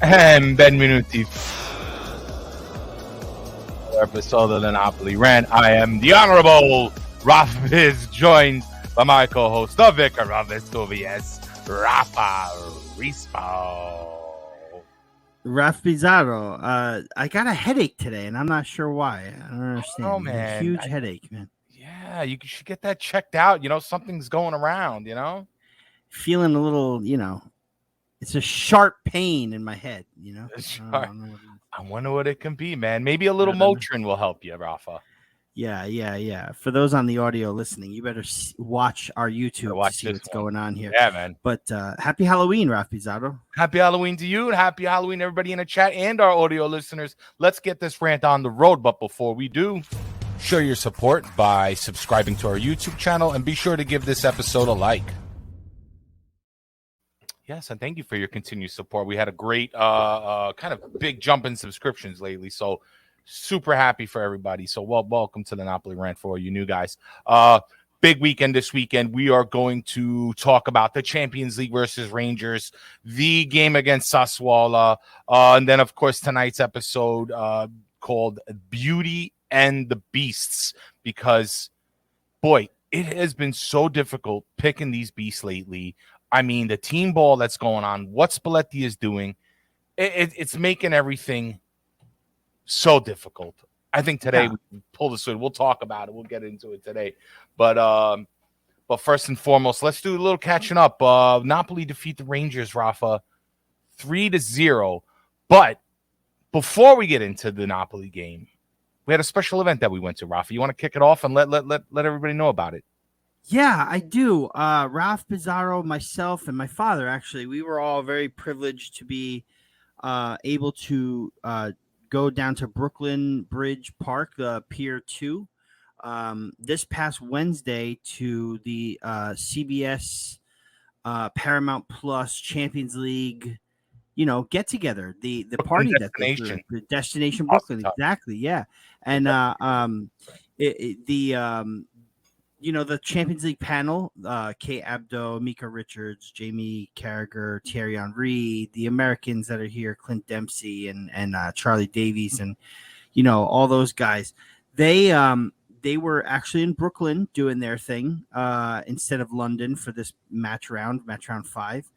And benvenuti episode of the Napoli Rant. I am the Honorable Raff, is joined by my co-host, the Vicar of CBS, Raffa Raff Bizzarro. I got a headache today, and I'm not sure why. I don't understand. Oh, man. A huge headache, man. Yeah, you should get that checked out. Something's going around, Feeling a little, it's a sharp pain in my head, I wonder what it can be, man. Maybe a little Motrin will help you, Raffa. Yeah. For those on the audio listening, you better watch our YouTube to see what's going on here. Yeah, man. But happy Halloween, Raff Bizzarro. Happy Halloween to you, and happy Halloween, everybody in the chat and our audio listeners. Let's get this rant on the road. But before we do, show your support by subscribing to our YouTube channel, and be sure to give this episode a like. Yes, and thank you for your continued support. We had a great kind of big jump in subscriptions lately, so super happy for everybody. So welcome to the Napoli Rant for all you new guys. Big weekend this weekend. We are going to talk about the Champions League versus Rangers, the game against Sassuolo, and then, of course, tonight's episode called Beauty and the Beasts, because, boy, it has been so difficult picking these beasts lately. I mean, the team ball that's going on, what Spalletti is doing, it's making everything so difficult. I think today we pull this in. We'll talk about it. We'll get into it today. But first and foremost, let's do a little catching up. Napoli defeat the Rangers, Raffa, 3-0. But before we get into the Napoli game, we had a special event that we went to, Raffa. You want to kick it off and let everybody know about it? Yeah, I do. Raff Bizzarro, myself, and my father, actually, we were all very privileged to be able to go down to Brooklyn Bridge Park, Pier 2, this past Wednesday to the CBS Paramount Plus Champions League, get together, the party destination. The Destination Brooklyn, exactly, yeah. And the Champions League panel, Kate Abdo, Mika Richards, Jamie Carragher, Thierry Henry, the Americans that are here, Clint Dempsey and Charlie Davies, and all those guys. They were actually in Brooklyn doing their thing instead of London for this match round 5.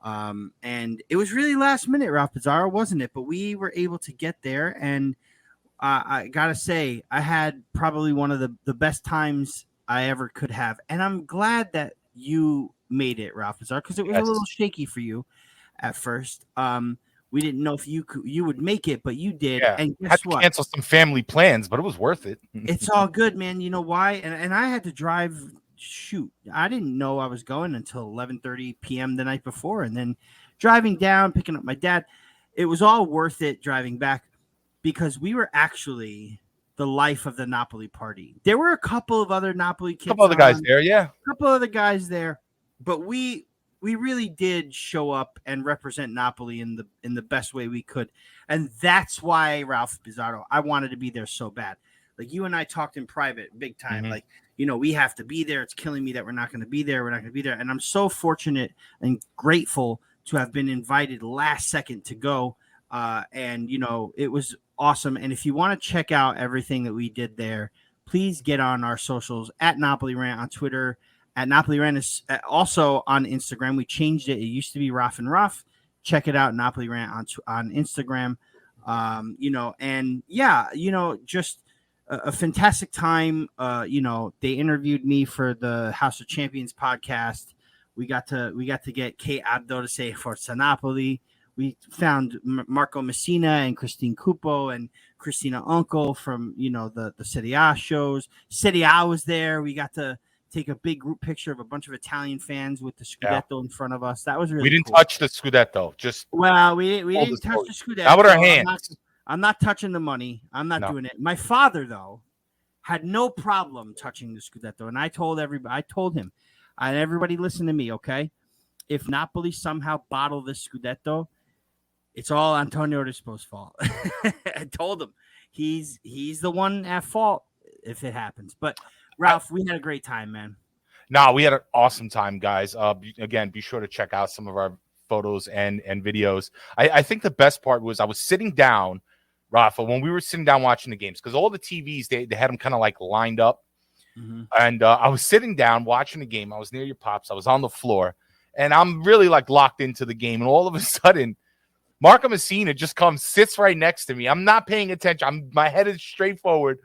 And it was really last minute, Raff Bizzarro, wasn't it? But we were able to get there, and I gotta say, I had probably one of the best times I ever could have, and I'm glad that you made it, Raff Bizzarro, because it was a little shaky for you at first. We didn't know if you would make it, but you did. Yeah. And guess had to what? Cancel some family plans, but it was worth it. It's all good, man. You know why? And I had to drive. Shoot, I didn't know I was going until 11:30 p.m. the night before, and then driving down, picking up my dad. It was all worth it driving back, because we were actually the life of the Napoli party. There were a couple of other Napoli kids. A couple other guys there, yeah. A couple other guys there. But we really did show up and represent Napoli in the best way we could. And that's why, Raff Bizzarro, I wanted to be there so bad. Like, you and I talked in private big time. Mm-hmm. Like, we have to be there. It's killing me that we're not going to be there. We're not going to be there. And I'm so fortunate and grateful to have been invited last second to go. And it was awesome. And if you want to check out everything that we did there, please get on our socials at Napoli Rant on Twitter, at Napoli Rant is also on Instagram. We changed it. It used to be Raff and Raff. Check it out, Napoli Rant on Instagram. Just a fantastic time. They interviewed me for the House of Champions podcast. We got to get Kate Abdo to say Forza Napoli. We found Marco Messina and Christine Cupo and Christina Uncle from, the Serie A shows. Serie A was there. We got to take a big group picture of a bunch of Italian fans with the Scudetto in front of us. That was really We didn't cool. touch the Scudetto. We didn't touch the Scudetto. Not with our hands. I'm not touching the money. I'm not doing it. My father, though, had no problem touching the Scudetto. And I told him, and everybody listen to me, okay? If Napoli somehow bottle this Scudetto, it's all Antonio Rispo's fault. I told him he's the one at fault if it happens. But Ralph, we had a great time, man. No, we had an awesome time, guys. Again, be sure to check out some of our photos and videos. I think the best part was I was sitting down, Raffa, when we were sitting down watching the games, because all the TVs, they had them kind of like lined up. Mm-hmm. And I was sitting down watching the game. I was near your pops. I was on the floor, and I'm really like locked into the game. And all of a sudden, Marco Messina just comes, sits right next to me. I'm not paying attention. My head is straight forward.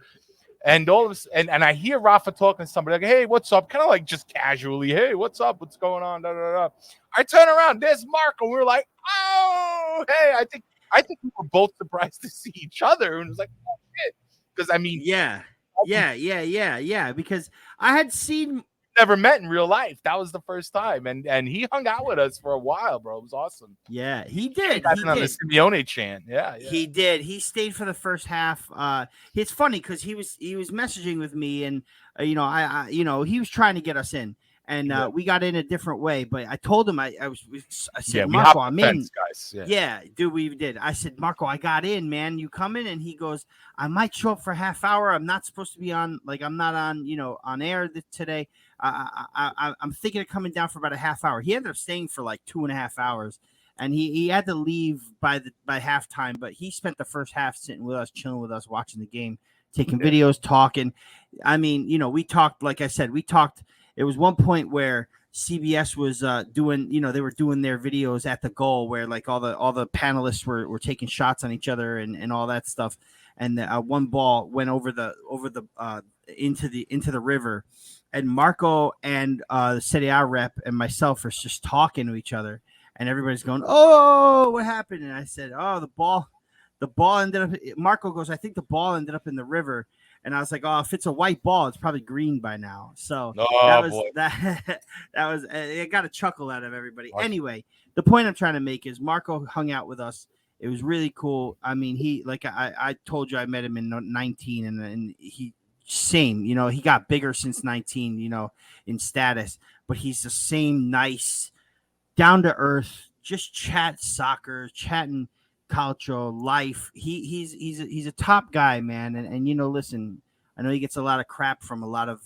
And all of us, and I hear Raffa talking to somebody like, "Hey, what's up?" Kind of like just casually, "Hey, what's up? What's going on?" Da, da, da. I turn around, there's Marco. We were like, "Oh, hey!" I think we were both surprised to see each other, and it was like, "Oh shit!" Because I mean, yeah. Because I had seen. Never met in real life. That was the first time, and he hung out with us for a while, bro. It was awesome. Yeah, he did. He on the Simeone chant. Yeah, he did. He stayed for the first half. It's funny because he was messaging with me, and I he was trying to get us in, and we got in a different way. But I told him I said, Marco, I'm in, guys. Yeah, dude, we did. I said, Marco, I got in, man. You coming? And he goes, I might show up for a half hour. I'm not supposed to be on, like, I'm not on, on air today. I'm thinking of coming down for about a half hour. He ended up staying for like 2.5 hours, and he had to leave by halftime. But he spent the first half sitting with us, chilling with us, watching the game, taking videos, talking. I mean, we talked. Like I said, we talked. It was one point where CBS was doing, they were doing their videos at the goal where like all the panelists were taking shots on each other and all that stuff. And one ball went over the into the river, and Marco and the Serie A rep and myself are just talking to each other, and everybody's going, "Oh, what happened?" And I said, "Oh, the ball ended up." Marco goes, "I think the ball ended up in the river." And I was like, "Oh, if it's a white that it's probably green by now." So that was it. Got a chuckle out of everybody. Anyway, the point I'm trying to make is Marco hung out with us. It was really cool. I mean, he, like I told you, I met him in 19, and he same. He got bigger since 19. In status, but he's the same nice, down to earth, just chat soccer, chatting culture, life. He's a top guy, man. And listen, I know he gets a lot of crap from a lot of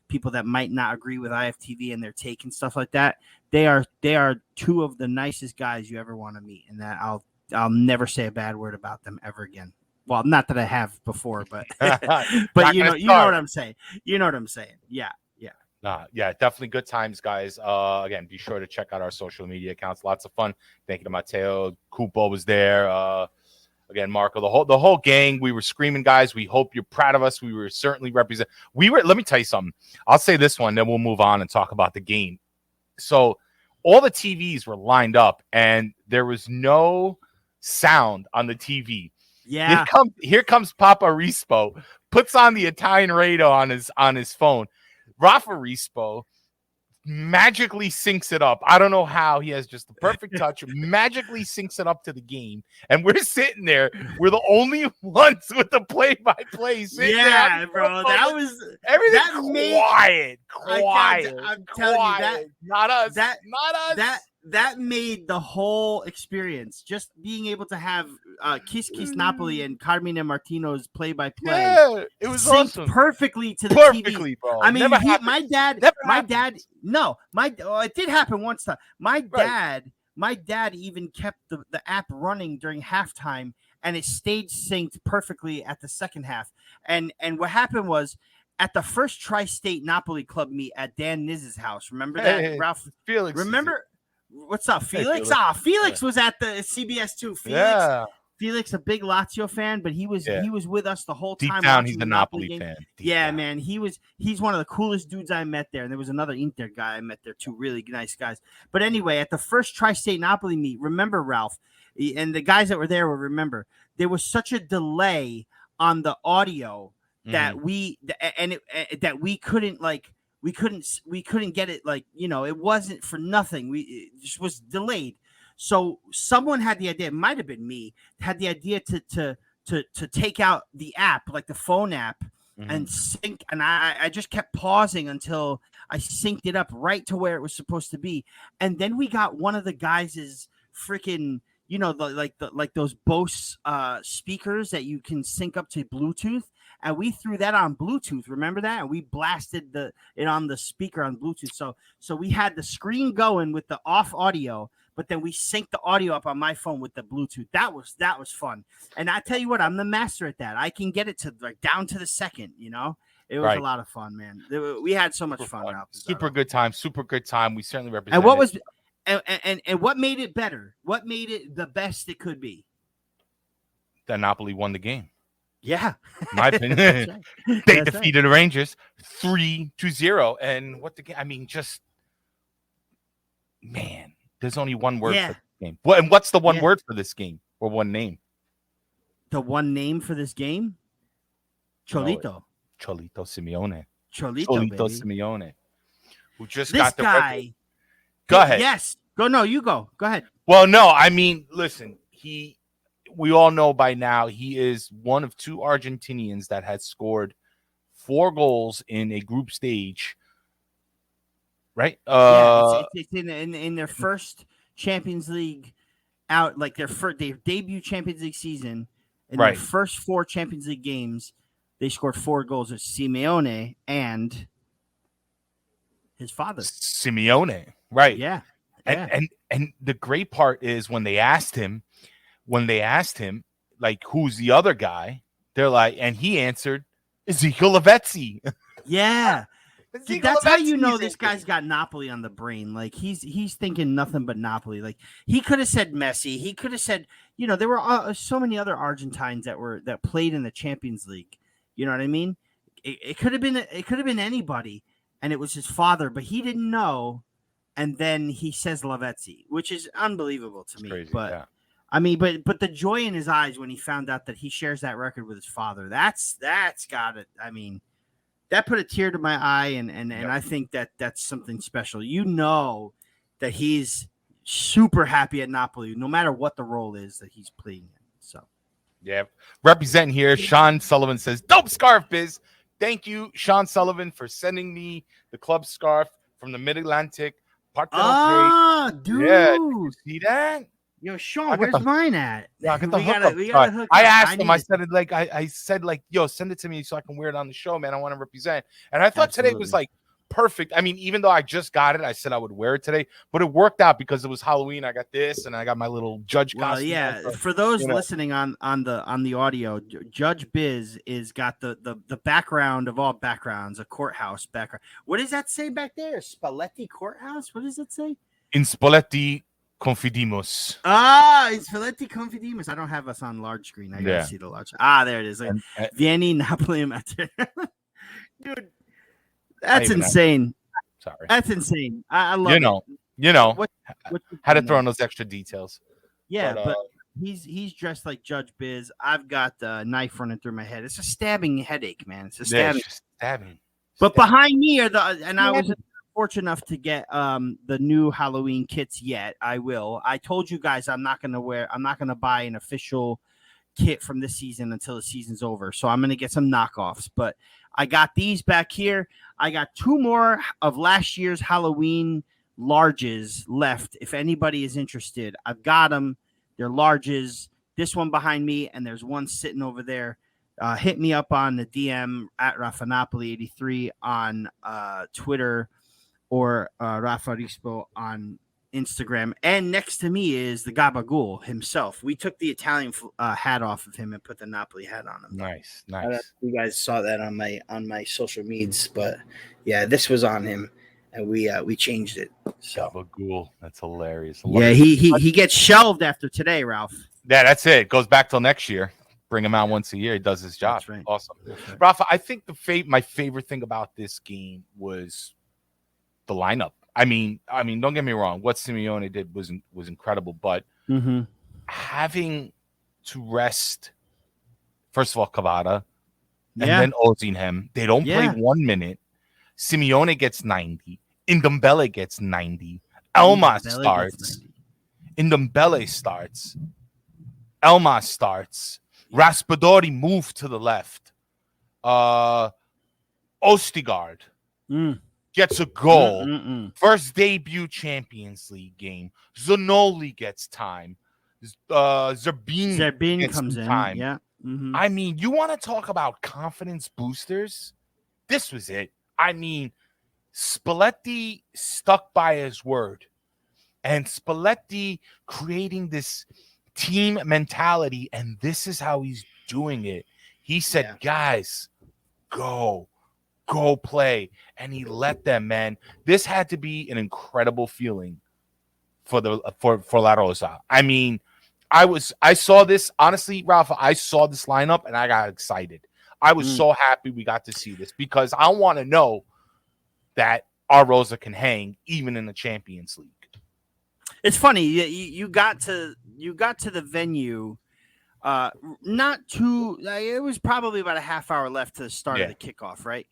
people that might not agree with IFTV and their take and stuff like that. They are two of the nicest guys you ever want to meet, and that I'll never say a bad word about them ever again. Well, not that I have before, but but you know what I'm saying. You know what I'm saying. Yeah. Yeah, definitely good times, guys. Again, be sure to check out our social media accounts. Lots of fun. Thank you to Matteo. Cupo was there. Again, Marco, the whole gang. We were screaming, guys. We hope you're proud of us. We were certainly represent. Let me tell you something. I'll say this one, then we'll move on and talk about the game. So all the TVs were lined up, and there was no sound on the TV. Yeah. Here comes Papa Rispo, puts on the Italian radio on his phone. Raffa Rispo magically syncs it up. I don't know how. He has just the perfect touch. Magically syncs it up to the game, and we're sitting there. We're the only ones with the play-by-play. Yeah, bro. That was everything quiet. I'm telling you that. Not us. Not us. That made the whole experience. Just being able to have Kiss Napoli and Carmine Martino's play-by-play. Yeah, it was awesome. Perfectly to the TV. Bro. I mean, it did happen once time. My dad even kept the app running during halftime, and it stayed synced perfectly at the second half. And what happened was, at the first Tri-State Napoli club meet at Dan Niz's house, remember that, Ralph? Felix, remember? What's up, Felix? Hey, Felix. Felix was at the CBS too. Felix, a big Lazio fan, but he was with us the whole time. Deep down, he's a Napoli fan. Man, he's one of the coolest dudes I met there. And there was another Inter guy I met there too, really nice guys. But anyway, at the first Tri-State Napoli meet, remember, Ralph, and the guys that were there will remember, there was such a delay on the audio that we couldn't like. We couldn't get it, like, it wasn't for nothing. It just was delayed. So someone had the idea, it might have been me, had the idea to take out the app, like the phone app, and sync. And I just kept pausing until I synced it up right to where it was supposed to be. And then we got one of the guys' freaking, like those Bose speakers that you can sync up to Bluetooth. And we threw that on Bluetooth. Remember that? And we blasted it on the speaker on Bluetooth. So we had the screen going with the off audio, but then we synced the audio up on my phone with the Bluetooth. That was fun. And I tell you what, I'm the master at that. I can get it to like down to the second, you know. It was a lot of fun, man. We had so much fun. Ralph. Super good time. We certainly represented. And what was and what made it better? What made it the best it could be? That Napoli won the game. Yeah. My opinion. They defeated the Rangers 3-0. And what the game? I mean, just man, there's only one word for this game. And what's the one word for this game or one name? The one name for this game? Cholito. Cholito Simeone. Cholito Simeone. Who just this got the guy. Go ahead. Yes. Go. No, you go. Go ahead. Well, no, I mean, listen, we all know by now he is one of 2 Argentinians that has scored 4 goals in a group stage. Right? It's in their first Champions League out, like their debut Champions League season. In their first 4 Champions League games, they scored 4 goals. It's Simeone and his father. Simeone. Right. Yeah. And the great part is when they asked him, like, who's the other guy? They're like, and he answered, Ezekiel Lavezzi. Yeah. That's how you know this guy's got Napoli on the brain. Like he's thinking nothing but Napoli. Like he could have said Messi. He could have said, you know, there were so many other Argentines that played in the Champions League. You know what I mean? It could have been anybody, and it was his father, but he didn't know. And then he says Lavezzi, which is unbelievable to me. Crazy, but yeah. I mean, but the joy in his eyes when he found out that he shares that record with his father, that's got it. I mean, that put a tear to my eye, and I think that's something special. You know that he's super happy at Napoli, no matter what the role is that he's playing in. So, yeah, representing here, Sean Sullivan says, "Dope scarf, Bizz. Thank you, Sean Sullivan, for sending me the club scarf from the Mid-Atlantic. Dude, yeah, did you see that? Yo, Sean, where's mine at? Yeah, I got the we gotta hook up. I asked him. I said, yo, send it to me so I can wear it on the show, man. I want to represent. And I thought today was like perfect. I mean, even though I just got it, I said I would wear it today, but it worked out because it was Halloween. I got this, and I got my little judge costume. Yeah, for those listening on the audio, Judge Bizz is got the background of all backgrounds, a courthouse background. What does that say back there? Spalletti Courthouse? What does it say? In Spalletti Confidimos. In Spalletti Confidimos. I don't have us on large screen. I gotta see the large. There it is. Like, Vieni Napoli Amateur. Dude, that's insane. Sorry. That's insane. I love it. You know, had to throw in those extra details. Yeah, but he's dressed like Judge Bizz. I've got the knife running through my head. It's a stabbing headache, man. It's a stabbing. But behind me are I wasn't fortunate enough to get the new Halloween kits yet. I will. I told you guys I'm not gonna buy an official kit from this season until the season's over. So I'm gonna get some knockoffs. But I got these back here. I got 2 more of last year's Halloween larges left. If anybody is interested, I've got them. They're larges. This one behind me, and there's one sitting over there. Hit me up on the DM at Raffa Napoli 83 on Twitter, or Raffa Rispo on Instagram. And next to me is the Gabagool himself. We took the Italian hat off of him and put the Napoli hat on him. Nice. You guys saw that on my social medias, but yeah, this was on him, and we changed it. So Gabagool, that's hilarious. Yeah, he gets shelved after today, Ralph. Yeah, that's it. It goes back till next year. Bring him out once a year. He does his job. That's right. Awesome. That's right. Rafa, I think my favorite thing about this game was the lineup. I mean, don't get me wrong. What Simeone did was incredible, but having to rest, first of all, Kvara, and then Osimhen. They don't play 1 minute. Simeone gets 90. Ndombele gets 90. Elmas starts. Ndombele starts. Elmas starts. Raspadori moved to the left. Ostigard gets a goal. First debut Champions League game. Zanoli gets time. Zerbin comes in. Time. Yeah. I mean, you want to talk about confidence boosters? This was it. I mean, Spalletti stuck by his word. and Spalletti creating this team mentality, and this is how he's doing it. He said, guys, go play, and he let them, man. This had to be an incredible feeling for La Rosa. I mean, I saw this, honestly, Raffa, I saw this lineup and I got excited. I was so happy we got to see this because I want to know that our Rosa can hang even in the Champions League. It's funny, you got to the venue not too, it was probably about a half hour left to the start of the kickoff, right?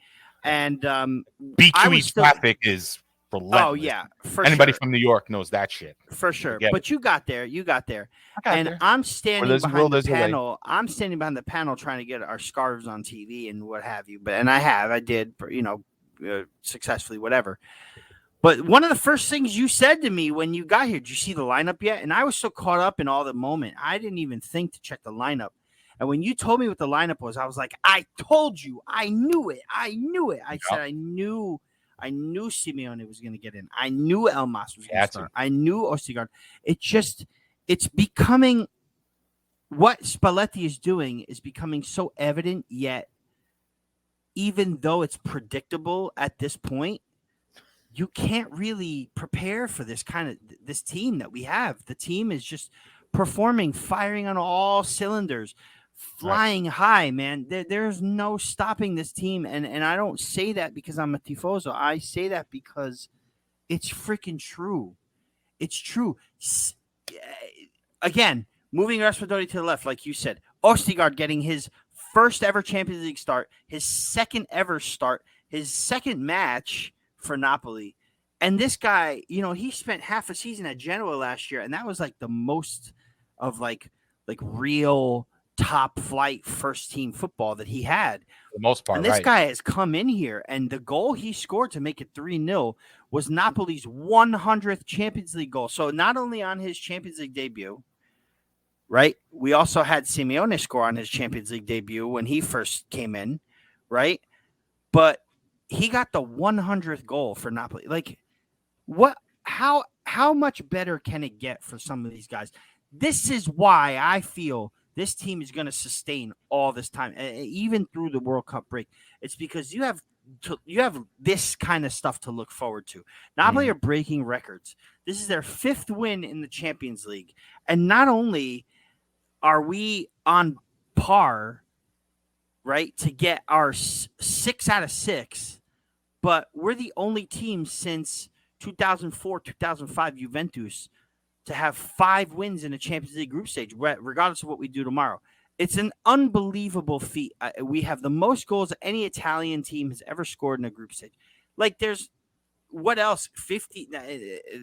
And B2E traffic is relentless. Oh yeah, for anybody sure. from New York knows that shit. For sure. But you got there. And I'm standing behind the panel. I'm standing behind the panel trying to get our scarves on TV and what have you. But I did, successfully, whatever. But one of the first things you said to me when you got here, did you see the lineup yet? And I was so caught up in all the moment, I didn't even think to check the lineup. And when you told me what the lineup was, I was like, I told you, I knew it. I said, I knew Simeone was going to get in. I knew Elmas was going to start. I knew Ostigard. It's becoming, what Spalletti is doing is becoming so evident, yet even though it's predictable at this point, you can't really prepare for this team that we have. The team is just performing, firing on all cylinders, flying high, man. There's no stopping this team. And I don't say that because I'm a tifoso. I say that because it's freaking true. It's true. Again, moving Raspadori to the left, like you said, Ostigard getting his first ever Champions League start, his second ever start, his second match for Napoli. And this guy, he spent half a season at Genoa last year, and that was like the most of like real top flight first team football that he had. For the most part, and this guy has come in here, and the goal he scored to make it 3-0 was Napoli's 100th Champions League goal. So not only on his Champions League debut, right? We also had Simeone score on his Champions League debut when he first came in, right? But he got the 100th goal for Napoli. Like, what? How much better can it get for some of these guys? This is why I feel this team is going to sustain all this time, even through the World Cup break. It's because you have this kind of stuff to look forward to. Napoli are breaking records. This is their 5th win in the Champions League, and not only are we on par, right, to get our 6 out of 6, but we're the only team since 2004, 2005 Juventus to have 5 wins in a Champions League group stage, regardless of what we do tomorrow. It's an unbelievable feat. We have the most goals any Italian team has ever scored in a group stage. Like, there's what else? 50,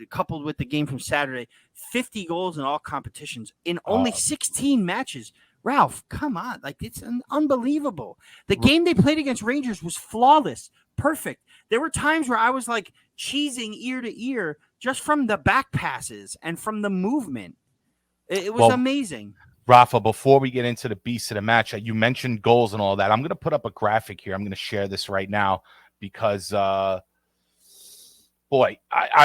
coupled with the game from Saturday, 50 goals in all competitions in only 16 matches. Ralph, come on. Like, it's unbelievable. The game they played against Rangers was flawless. Perfect. There were times where I was like cheesing ear to ear just from the back passes and from the movement. It was amazing. Raffa, before we get into the beast of the match, you mentioned goals and all that. I'm going to put up a graphic here. I'm going to share this right now because, I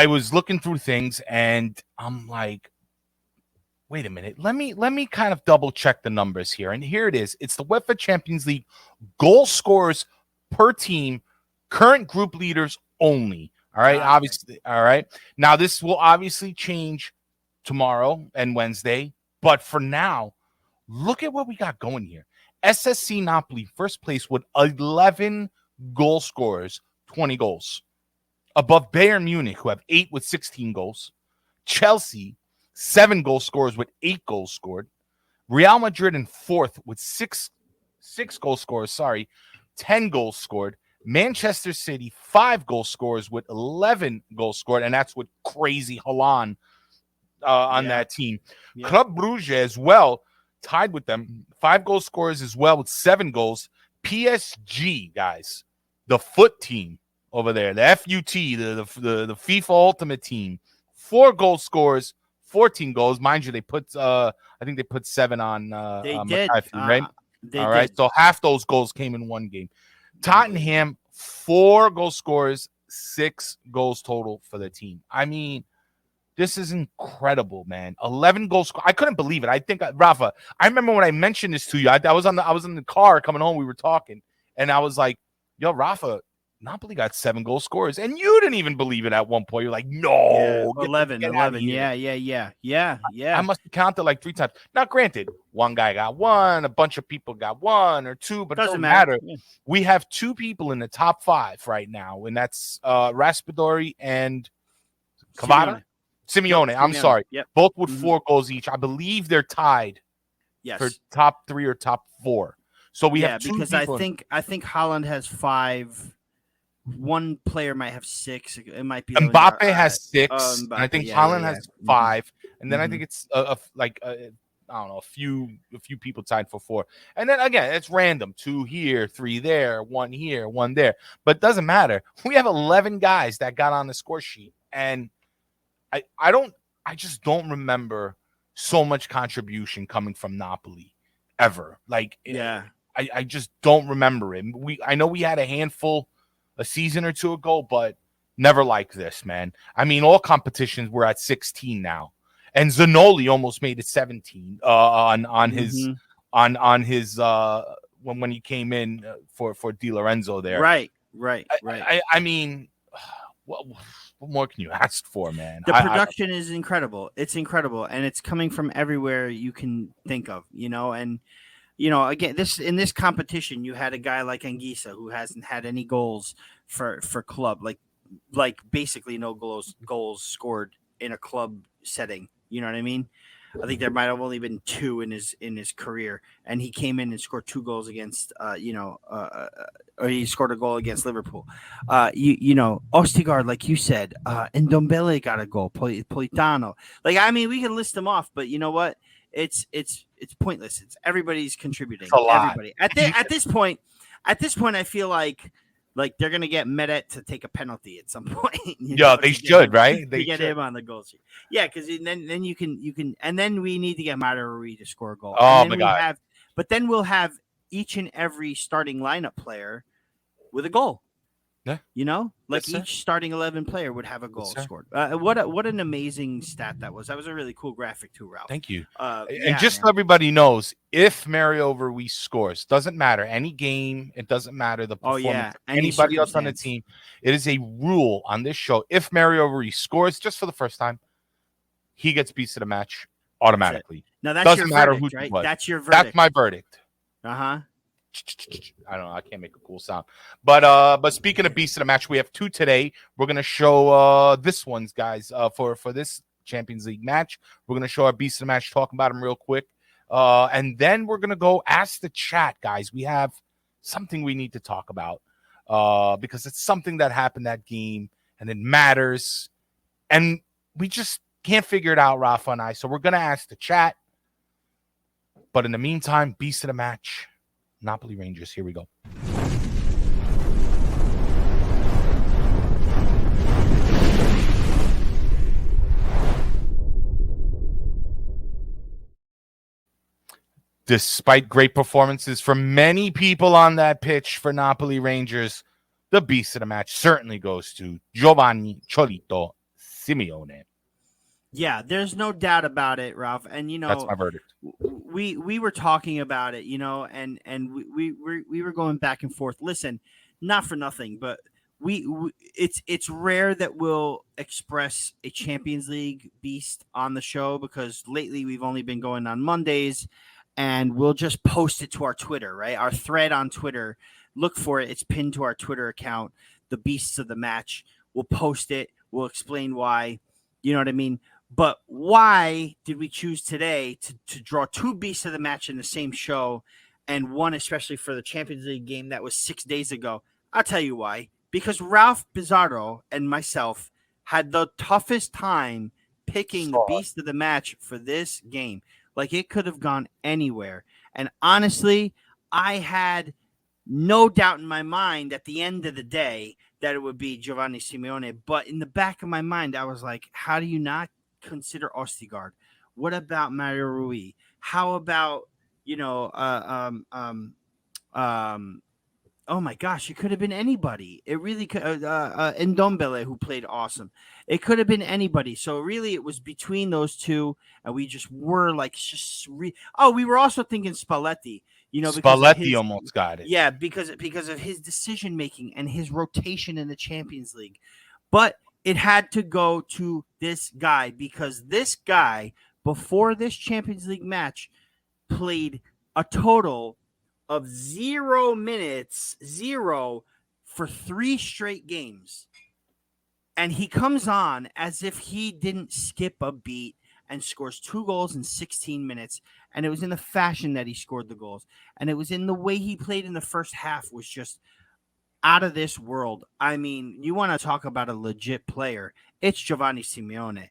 was looking through things and I'm like, wait a minute. Let me kind of double check the numbers here. And here it is. It's the UEFA Champions League goal scorers per team, current group leaders only. All right. Obviously. All right. Now, this will obviously change tomorrow and Wednesday. But for now, look at what we got going here. SSC Napoli, first place with 11 goal scorers, 20 goals. Above Bayern Munich, who have 8 with 16 goals. Chelsea, 7 goal scorers with 8 goals scored. Real Madrid in 4th with 6 goal scorers, 10 goals scored. Manchester City, 5 goal scorers with 11 goals scored, and that's with crazy Haaland on that team. Yeah. Club Brugge as well, tied with them, 5 goal scorers as well with 7 goals. PSG, guys, the foot team over there, the FUT, the FIFA Ultimate Team, 4 goal scorers, 14 goals. Mind you, they put I think they put 7 on they did. Right? All right. So half those goals came in one game. Tottenham, 4 goal scorers, 6 goals total for the team. I mean, This is incredible, man. 11 goals. I couldn't believe it. I think Raffa, I remember when I mentioned this to you. I was in the car coming home. We were talking, and I was like, "Yo, Raffa, Napoli got 7 goal scorers," and you didn't even believe it at one point. You're like, "No, Yeah, 11, get out of here." Yeah. I must have counted like 3 times. Now, granted, one guy got one, a bunch of people got one or two, but it doesn't matter. Yeah. We have 2 people in the top 5 right now, and that's Raspadori and Kvara. Simeone, Nope, I'm sorry. Yep. Both with 4 goals each. I believe they're tied for top 3 or top 4. So we have 2 because people. I think Holland has 5. One player might have 6. It might be Mbappe has 6. Mbappe, and I think Holland has 5. And then I think it's I don't know, a few people tied for 4. And then again, it's random. 2 here, 3 there, 1 here, 1 there. But it doesn't matter. We have 11 guys that got on the score sheet. And I just don't remember so much contribution coming from Napoli ever. Like, I just don't remember it. I know we had a handful a season or 2 ago, but never like this, man. I mean, all competitions we're at 16 now, and Zanoli almost made it 17 on his when he came in for Di Lorenzo there. Right. I mean, what more can you ask for, man? The production is incredible. It's incredible, and it's coming from everywhere you can think of, and again, in this competition, you had a guy like Anguissa who hasn't had any goals for club, like basically no goals scored in a club setting. You know what I mean? I think there might have only been 2 in his career, and he came in and scored 2 goals against, or he scored a goal against Liverpool. Ostigard, like you said, Ndombele got a goal. Politano, like I mean, we can list them off, but you know what? It's pointless. It's everybody's contributing. Everybody at this point, I feel like they're gonna get Meret to take a penalty at some point. They should, right? They get him on the goal sheet. Yeah, because then you can, and then we need to get Mario to score a goal. Oh my God! But then we'll have each and every starting lineup player with a goal. Yeah. Each starting 11 player would have a goal scored. What an amazing stat that was. That was a really cool graphic too, Ralph. Thank you. And just so everybody knows, if Mario Ruiz scores, doesn't matter any game, it doesn't matter the performance of anybody else on the team. It is a rule on this show. If Mario Ruiz scores just for the first time, he gets beast of the match automatically. Now that's doesn't your matter verdict, who. right? That's your verdict. That's my verdict. I don't know. I can't make a cool sound. But speaking of beast of the match, we have 2 today. We're gonna show this one's guys for this Champions League match. We're gonna show our beast of the match, talk about them real quick, and then we're gonna go ask the chat, guys. We have something we need to talk about because it's something that happened that game and it matters, and we just can't figure it out, Raffa and I. So we're gonna ask the chat. But in the meantime, beast of the match. Napoli Rangers. Here we go. Despite great performances from many people on that pitch for Napoli Rangers, the beast of the match certainly goes to Giovanni Cholito Simeone. Yeah, there's no doubt about it, Ralph. And that's my verdict. We were talking about it, and we were going back and forth. Listen, not for nothing, but it's rare that we'll express a Champions League beast on the show because lately we've only been going on Mondays, and we'll just post it to our Twitter, right? Our thread on Twitter. Look for it. It's pinned to our Twitter account, the Beasts of the Match. We'll post it. We'll explain why. You know what I mean? But why did we choose today to draw 2 beasts of the match in the same show, and one especially for the Champions League game that was 6 days ago? I'll tell you why. Because Ralph Bizzardo and myself had the toughest time picking the beast of the match for this game. Like, it could have gone anywhere. And honestly, I had no doubt in my mind at the end of the day that it would be Giovanni Simeone. But in the back of my mind, I was like, how do you not consider Ostigard? What about Mario Rui? How about Oh my gosh, it could have been anybody. It really could. Ndombele, who played awesome. It could have been anybody. So really, it was between those two, and we just were like, we were also thinking Spalletti. Because of Spalletti his, almost got it. yeah, because of his decision making and his rotation in the Champions League. But it had to go to this guy because this guy, before this Champions League match, played a total of 0 minutes, for 3 straight games. And he comes on as if he didn't skip a beat and scores 2 goals in 16 minutes. And it was in the fashion that he scored the goals. And it was in the way he played in the first half was just out of this world. I mean, you want to talk about a legit player. It's Giovanni Simeone.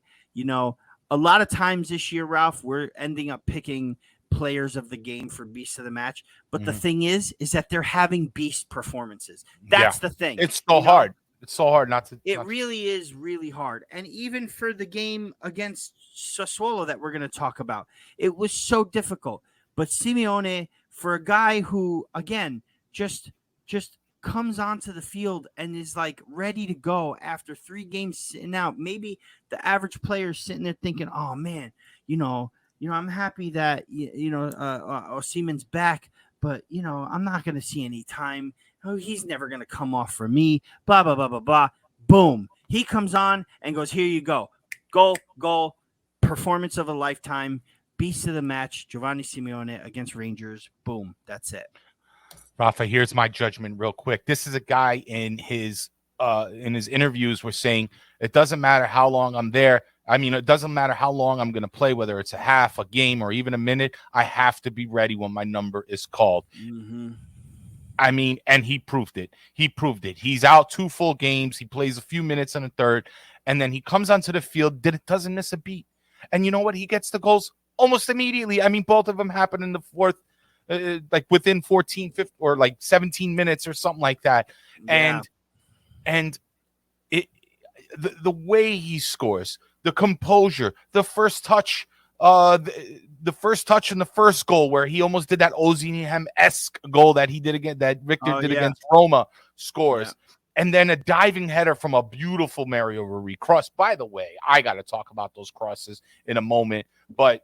A lot of times this year, Ralph, we're ending up picking players of the game for Beast of the Match. But the thing is that they're having beast performances. That's the thing. It's so hard. It's so hard not to. It really is really hard. And even for the game against Sassuolo that we're going to talk about, it was so difficult. But Simeone, for a guy who, again, just comes onto the field and is like ready to go after 3 games sitting out. Maybe the average player is sitting there thinking, oh man, I'm happy that Osimhen's back, but I'm not going to see any time. Oh, he's never going to come off for me. Blah blah blah blah blah. Boom! He comes on and goes, "Here you go, goal, performance of a lifetime, beast of the match, Giovanni Simeone against Rangers. Boom! That's it." Raffa, here's my judgment real quick. This is a guy in his interviews was saying it doesn't matter how long I'm there. I mean, it doesn't matter how long I'm going to play, whether it's a half, a game, or even a minute. I have to be ready when my number is called. Mm-hmm. I mean, and he proved it. He's out 2 full games. He plays a few minutes in a third, and then he comes onto the field, doesn't miss a beat. And you know what? He gets the goals almost immediately. I mean, both of them happen in the fourth, like within 14, 15, or like 17 minutes or something like that. Yeah. And the way he scores, the composure, the first touch, the first touch in the first goal where he almost did that Osimhen-esque goal that he did again, that Victor did against Roma, scores. Yeah. And then a diving header from a beautiful Mario Rui cross. By the way, I got to talk about those crosses in a moment, but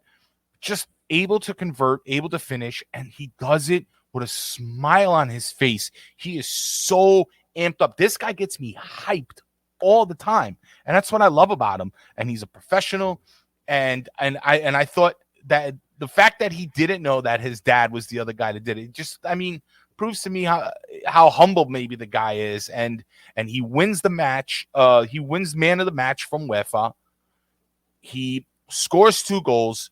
just able to convert, able to finish, and he does it with a smile on his face. He is so amped up. This guy gets me hyped all the time, and that's what I love about him. And he's a professional, and I thought that the fact that he didn't know that his dad was the other guy that did it, just, I mean, proves to me how humble maybe the guy is, and he wins the match. He wins man of the match from UEFA. He scores 2 goals.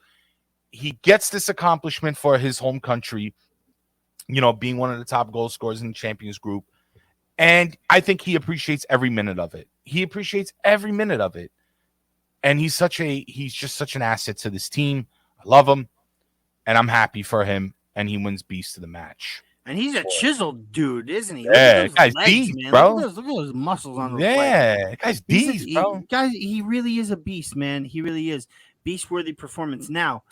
He gets this accomplishment for his home country, being one of the top goal scorers in the Champions Group. And I think he appreciates every minute of it. And he's just such an asset to this team. I love him, and I'm happy for him. And he wins Beast of the Match. And he's a chiseled dude, isn't he? Yeah, guy's beast, bro. Look at those muscles on the leg. Guy's beast, bro. Guys, he really is a beast, man. He really is. Beast-worthy performance. Now,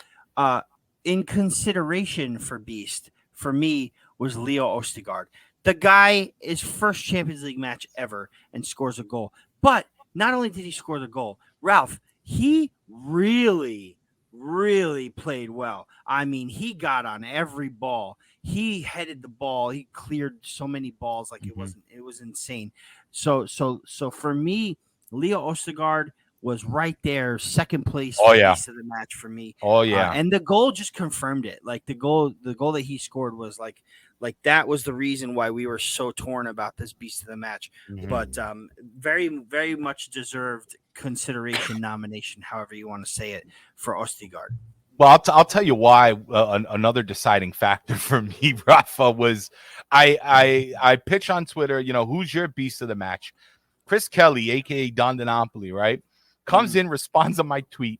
in consideration for Beast, for me, was Leo Østigård. The guy is first Champions League match ever and scores a goal. But not only did he score the goal, Ralph, he really, really played well. I mean, he got on every ball. He headed the ball. He cleared so many balls like it was insane. So for me, Leo Østigård was right there, second place piece of the match for me. Oh yeah. And the goal just confirmed it. Like the goal that he scored was like that was the reason why we were so torn about this beast of the match. But very, very much deserved consideration, nomination, however you want to say it, for Østigård. Well, I'll tell you why. Another deciding factor for me, Raffa, was I pitch on Twitter, who's your beast of the match? Chris Kelly, a.k.a. Don Napoli, right? Comes in, responds on my tweet.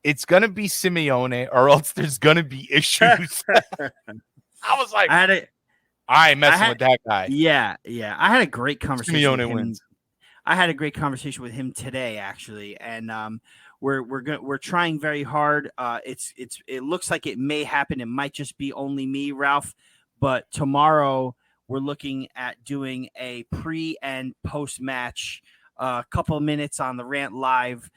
It's going to be Simeone, or else there's going to be issues. I was like, I ain't messing with that guy. Yeah. I had a great conversation Simeone with him. wins. I had a great conversation with him today, actually, and we're trying very hard. It looks like it may happen. It might just be only me, Ralph, but tomorrow we're looking at doing a pre and post match, couple of minutes on the Rant Live,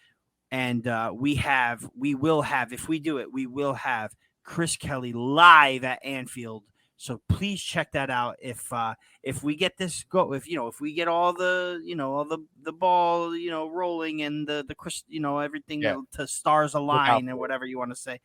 and we will have, if we do it, we will have Chris Kelly live at Anfield. So please check that out. If we get this if we get all the ball rolling and the Chris everything to stars align and whatever you want to say,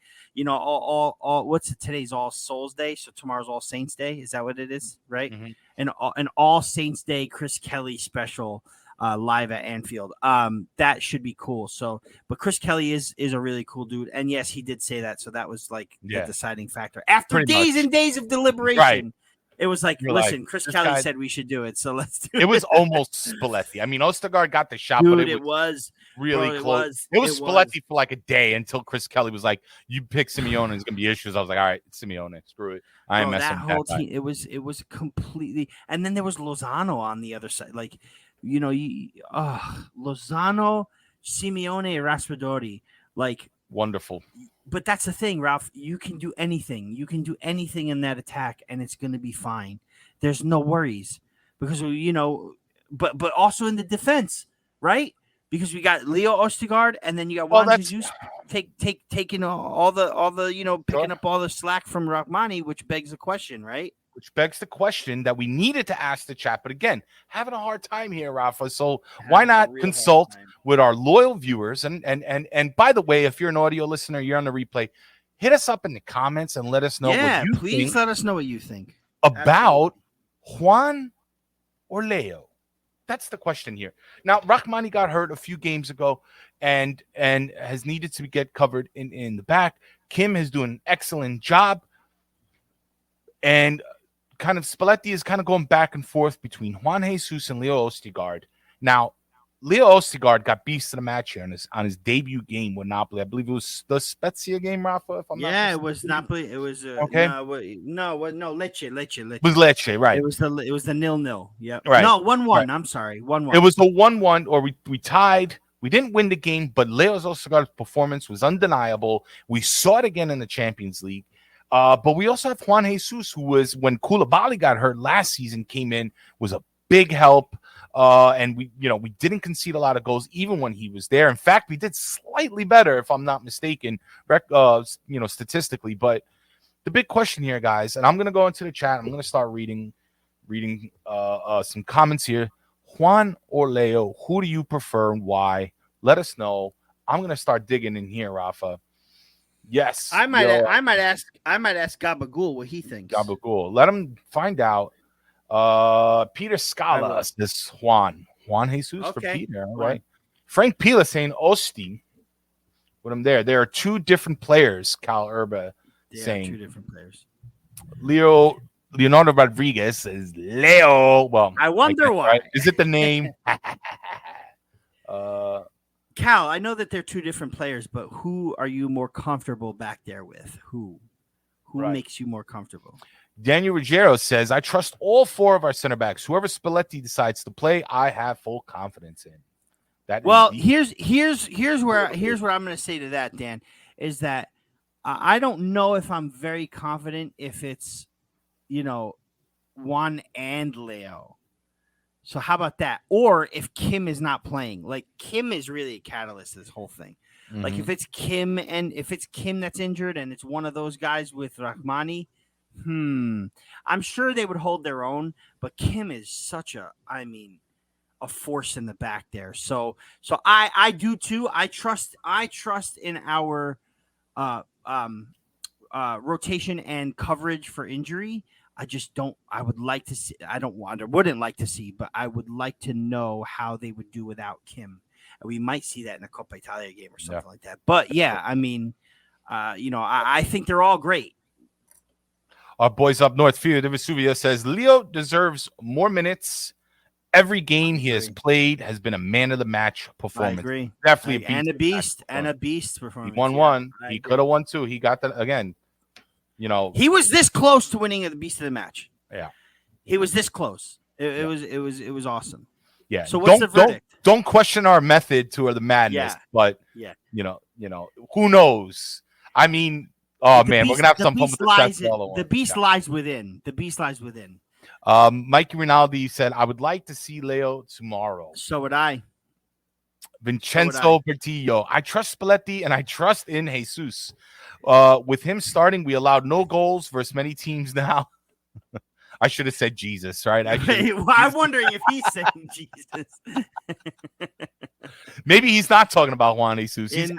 all what's it, today's All Souls Day, so tomorrow's All Saints Day. Is that what it is, right? Mm-hmm. And All Saints Day Chris Kelly special. Live at Anfield. That should be cool. So, but Chris Kelly is a really cool dude, and yes, he did say that. So that was like the deciding factor. After days and days of deliberation, it was like, listen, Chris Kelly said we should do it, so let's do it. It was almost Spalletti. I mean, Ostergaard got the shot, dude, but it was really close. It was Spalletti for like a day until Chris Kelly was like, "You pick Simeone, there's gonna be issues." I was like, "All right, it's Simeone, screw it." I ain't messing with that whole team. It was completely, and then there was Lozano on the other side, like. Lozano, Simeone, Raspadori, like wonderful. But that's the thing, Ralph. You can do anything. You can do anything in that attack, and it's going to be fine. There's no worries because but also in the defense, right? Because we got Leo Ostergaard, and then you got Juan Jesus taking all the picking up all the slack from Rahmani, which begs the question, right? Which begs the question that we needed to ask the chat, but again, having a hard time here, Raffa. So why not consult with our loyal viewers? And by the way, if you're an audio listener, you're on the replay, hit us up in the comments and let us know what you please let us know what you think about Juan or Leo. That's the question here. Now, Rahmani got hurt a few games ago and has needed to get covered in the back. Kim is doing an excellent job. And kind of Spalletti is kind of going back and forth between Juan Jesus and Leo Ostergaard. Now, Leo Ostergaard got beast of the match here on his debut game with Napoli. I believe it was the Spezia game, Rafa. If I'm not mistaken. It was Napoli. It was okay. No, Lecce. It was Lecce, right? It was the 0-0. Yeah, right. No, 1-1. Right. I'm sorry, 1-1. It was the 1-1, or we tied. We didn't win the game, but Leo Ostergaard's performance was undeniable. We saw it again in the Champions League. But we also have Juan Jesus, who was, when Koulibaly got hurt last season, came in, was a big help. And we didn't concede a lot of goals even when he was there. In fact, we did slightly better, if I'm not mistaken, statistically. But the big question here, guys, and I'm going to go into the chat. I'm going to start reading some comments here. Juan or Leo, who do you prefer and why? Let us know. I'm going to start digging in here, Rafa. Yes, I might ask Gabagool what he thinks. Gabagool, let him find out. Peter Scala says Juan Jesus for Peter, right? Frank Pila saying Osti. With him there. There are two different players. Cal Urba saying two different players. Leonardo Rodriguez says Leo. Well, I wonder why. Right? Is it the name? Cal, I know that they're two different players, but who are you more comfortable back there with? Who makes you more comfortable? Daniel Ruggiero says, I trust all four of our center backs. Whoever Spalletti decides to play, I have full confidence in. Here's what I'm going to say to that, Dan, is that I don't know if I'm very confident if it's, Juan and Leo. So how about that? Or if Kim is not playing, like Kim is really a catalyst to this whole thing. Mm-hmm. Like if it's Kim that's injured and it's one of those guys with Rahmani, I'm sure they would hold their own, but Kim is such a force in the back there. So I do too. I trust in our rotation and coverage for injury. I just don't. I would like to see. Wouldn't like to see, but I would like to know how they would do without Kim. And we might see that in a Coppa Italia game or something like that. But I think they're all great. Our boys up north, Fio de Vesuvia says Leo deserves more minutes. Every game he has played has been a man of the match performance. I agree. Definitely a beast performance. He won one. He could have won two. He got that again. He was this close to winning the beast of the match. Yeah, he was this close. It was awesome. Yeah. So what's the verdict? Don't question our method to the madness. Yeah. But who knows? Man, we're gonna have some fun with the beast lies within. The beast lies within. Mikey Rinaldi said, I would like to see Leo tomorrow. So would I. Vincenzo Bertillo. I trust Spalletti and I trust in Jesus. With him starting, we allowed no goals versus many teams now. I should have said Jesus, right? I'm wondering if he's saying Jesus. Maybe he's not talking about Juan Jesus. He's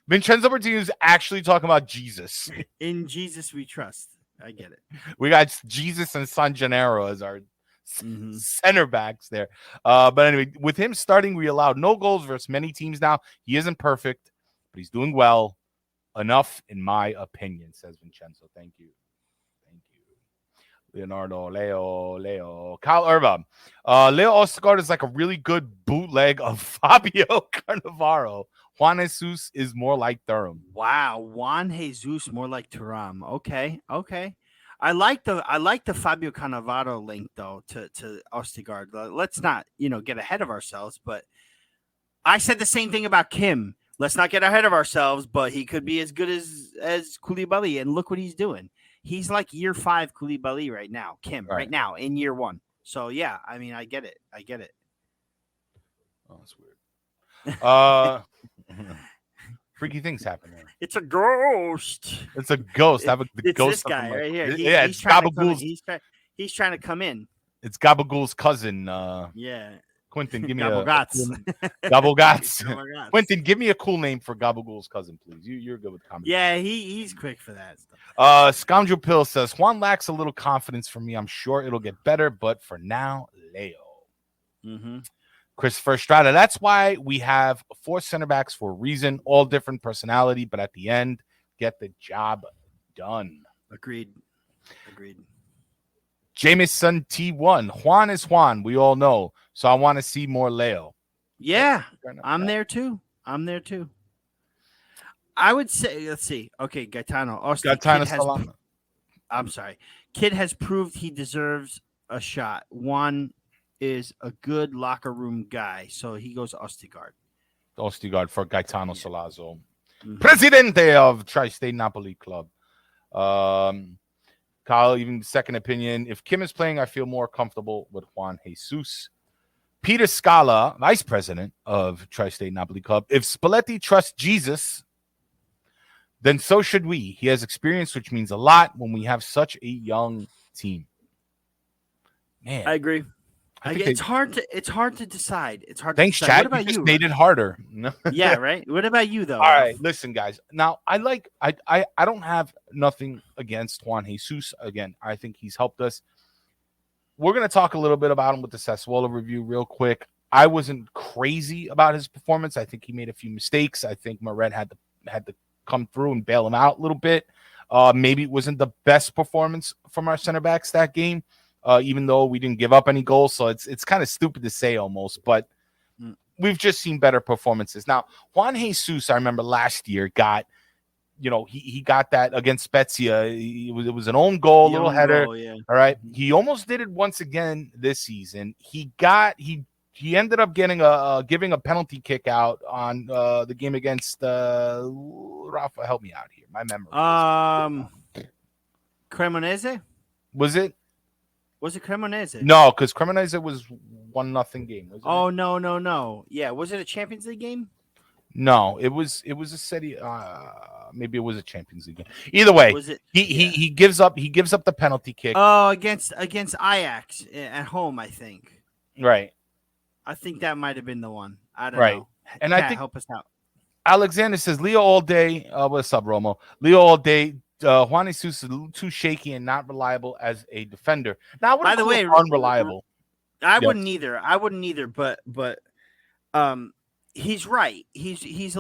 Vincenzo Bertillo is actually talking about Jesus. In Jesus we trust. I get it. We got Jesus and San Gennaro as our center backs there. But anyway, with him starting, we allowed no goals versus many teams now. He isn't perfect, but he's doing well. Enough, in my opinion, says Vincenzo. Thank you. Leonardo, Leo. Kyle Erba. Leo Ostergaard is like a really good bootleg of Fabio Cannavaro. Juan Jesus is more like Thuram. Wow, Juan Jesus more like Thuram. Okay. I like the Fabio Cannavaro link though to Ostergaard. Let's not get ahead of ourselves, but I said the same thing about Kim. Let's not get ahead of ourselves, but he could be as good as Koulibaly, and look what he's doing. He's like year 5 Koulibaly right now, Kim, right now in year 1. So yeah, I mean, I get it. Oh, that's weird. Freaky things happen there. It's a ghost. It's a ghost. It's ghost this guy right here. It's Gabagool's. He's trying to come in. It's Gabagool's cousin. Yeah. Quentin, give me Gabogats. Quentin, give me a cool name for Gabagool's cousin, please. You're good with comments. Yeah, he's quick for that stuff. Scoundrel Pill says Juan lacks a little confidence for me. I'm sure it'll get better, but for now, Leo. Christopher Strata. That's why we have 4 center backs for a reason, all different personality, but at the end, get the job done. Agreed. Jameson T1. Juan is Juan. We all know. So I want to see more Leo. Yeah, I'm there too. I would say, let's see. Okay, Gaetano. I'm sorry. Kid has proved he deserves a shot. Juan is a good locker room guy. So he goes Ostergaard for Gaetano Salazzo. Presidente of Tri-State Napoli Club. Kyle, even second opinion. If Kim is playing, I feel more comfortable with Juan Jesus. Peter Scala, vice president of Tri-State Napoli Club. If Spalletti trusts Jesus, then so should we. He has experience, which means a lot when we have such a young team. Man, I agree. It's hard to decide. It's hard. Thanks, to decide. Chad. You just made it harder. Yeah, right. What about you, though? All right, listen, guys. Now, I don't have nothing against Juan Jesus. Again, I think he's helped us. We're going to talk a little bit about him with the Sassuolo review real quick. I wasn't crazy about his performance. I think he made a few mistakes. I think Meret had to come through and bail him out a little bit. Maybe it wasn't the best performance from our center backs that game. Even though we didn't give up any goals. So it's kind of stupid to say almost, but we've just seen better performances. Now, Juan Jesus, I remember last year got, he got that against Spezia. It was an own goal, little header. Yeah. All right. He almost did it once again this season. He ended up giving a penalty kick out on the game against Raffa. Help me out here. My memory. Cremonese? Was it? Was it Cremonese? No, because Cremonese was 1-0 game. No. Yeah, was it a Champions League game? No, it was a Serie. Maybe it was a Champions League game. Either way, he gives up the penalty kick. Oh, against Ajax at home, I think. Right. I think that might have been the one. I don't know. And I think help us out. Alexander says Leo all day. What's up, Romo? Leo all day. Juan Jesus is a little too shaky and not reliable as a defender. Now, by the way, unreliable. I wouldn't either. But he's right. He's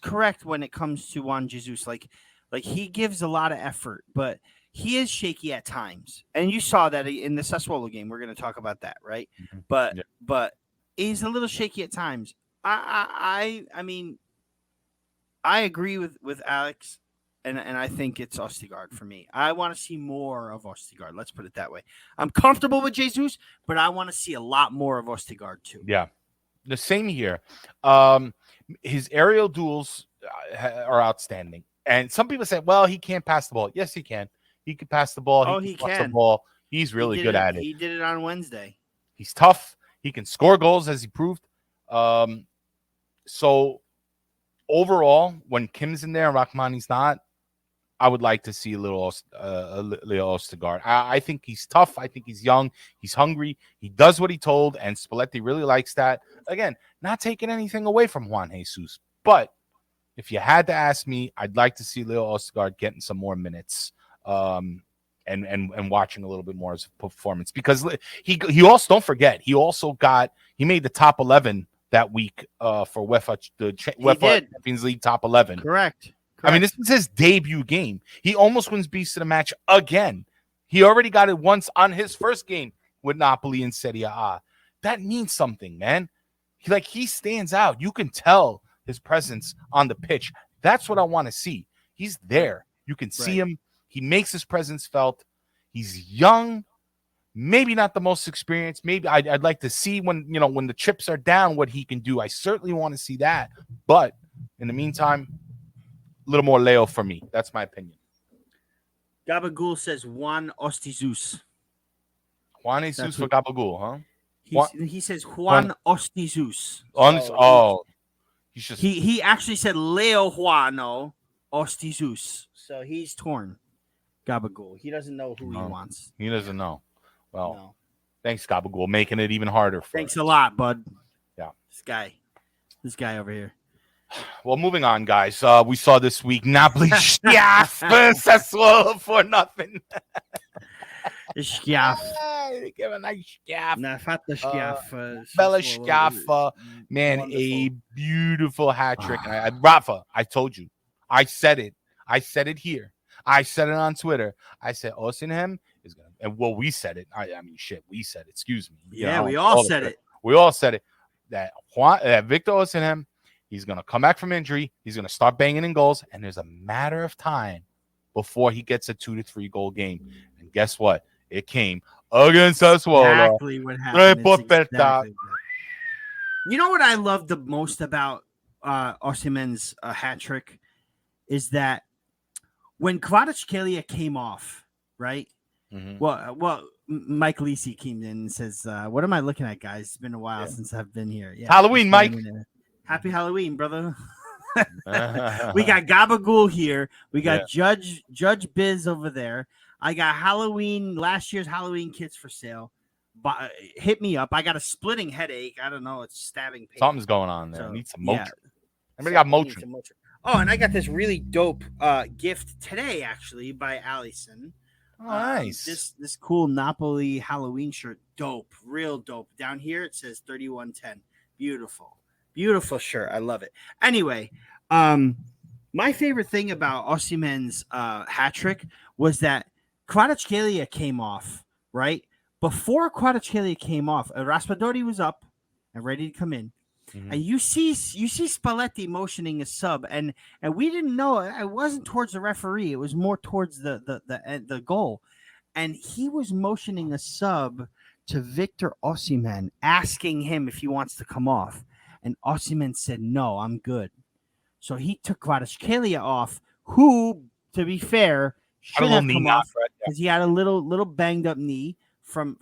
correct when it comes to Juan Jesus. Like he gives a lot of effort, but he is shaky at times, and you saw that in the Sassuolo game. We're going to talk about that, right? Mm-hmm. But he's a little shaky at times. I mean, I agree with Alex. And I think it's Ostergaard for me. I want to see more of Ostergaard. Let's put it that way. I'm comfortable with Jesus, but I want to see a lot more of Ostergaard too. Yeah, the same here. His aerial duels are outstanding. And some people say, well, he can't pass the ball. Yes, he can. He can pass the ball. He can. The ball. He's really good at it. He did it on Wednesday. He's tough. He can score goals, as he proved. So overall, when Kim's in there and Rachmani's not, I would like to see a little Leo Ostigard. I think he's tough. I think he's young. He's hungry. He does what he told, and Spalletti really likes that. Again, not taking anything away from Juan Jesus, but if you had to ask me, I'd like to see Leo Ostigard getting some more minutes, and watching a little bit more of his performance, because he also, don't forget, he made the top 11 that week for UEFA Champions League top 11. Correct. I mean, this is his debut game. He almost wins Beast of the Match again. He already got it once on his first game with Napoli in Serie A. That means something, man. He stands out. You can tell his presence on the pitch. That's what I want to see. He's there. You can see him. He makes his presence felt. He's young, maybe not the most experienced. Maybe I'd like to see when the chips are down what he can do. I certainly want to see that. But in the meantime, a little more Leo for me. That's my opinion. Gabagool says Juan Ostizus. Juan Jesus for Gabagool, huh? He says Juan Ostizus. He actually said Leo Juano Ostizus. So he's torn. Gabagool. He doesn't know who he wants. He doesn't know. Well, thanks, Gabagool, making it even harder for Thanks us. a lot, bud. Yeah. This guy over here. Well, moving on, guys. We saw this week Napoli-Sassuolo 4-0. Schiaff. Give a nice schiaff. Na fatta schiaff. Bella schiaff. Man, wonderful. A beautiful hat trick. Raffa, I told you. I said it. I said it here. I said it on Twitter. I said Osimhen is going to, and well, we said it. I mean, shit, we said it. Excuse me. Yeah, we all said it. We all said it. That Victor Osimhen, he's going to come back from injury. He's going to start banging in goals, and there's a matter of time before he gets a 2 to 3 goal game. And guess what? It came against Sassuolo. Exactly what happened. You know what I love the most about Osimhen's hat trick is that when Kvara came off, right? Mm-hmm. Well, Mike Lisi came in and says, "What am I looking at, guys? It's been a while since I've been here." Yeah, Halloween, Mike. Happy Halloween, brother. We got Gabagool here. We got Judge Bizz over there. I got last year's Halloween kits for sale. Hit me up. I got a splitting headache. I don't know. It's stabbing pain. Something's going on there. So, I need some Motrin. Everybody got Motrin. Oh, and I got this really dope gift today, actually, by Allison. Oh, nice. This cool Napoli Halloween shirt. Dope. Real dope. Down here, it says 3110. Beautiful. Beautiful shirt. I love it. Anyway, my favorite thing about Osimhen's hat trick was that Kvara came off, right? Before Kvara came off, Raspadori was up and ready to come in. Mm-hmm. And you see Spalletti motioning a sub, and we didn't know it wasn't towards the referee; it was more towards the goal, and he was motioning a sub to Victor Osimhen, asking him if he wants to come off, and Osimhen said no, I'm good. So he took Kvara off, who, to be fair, should have come off because he had a little banged up knee from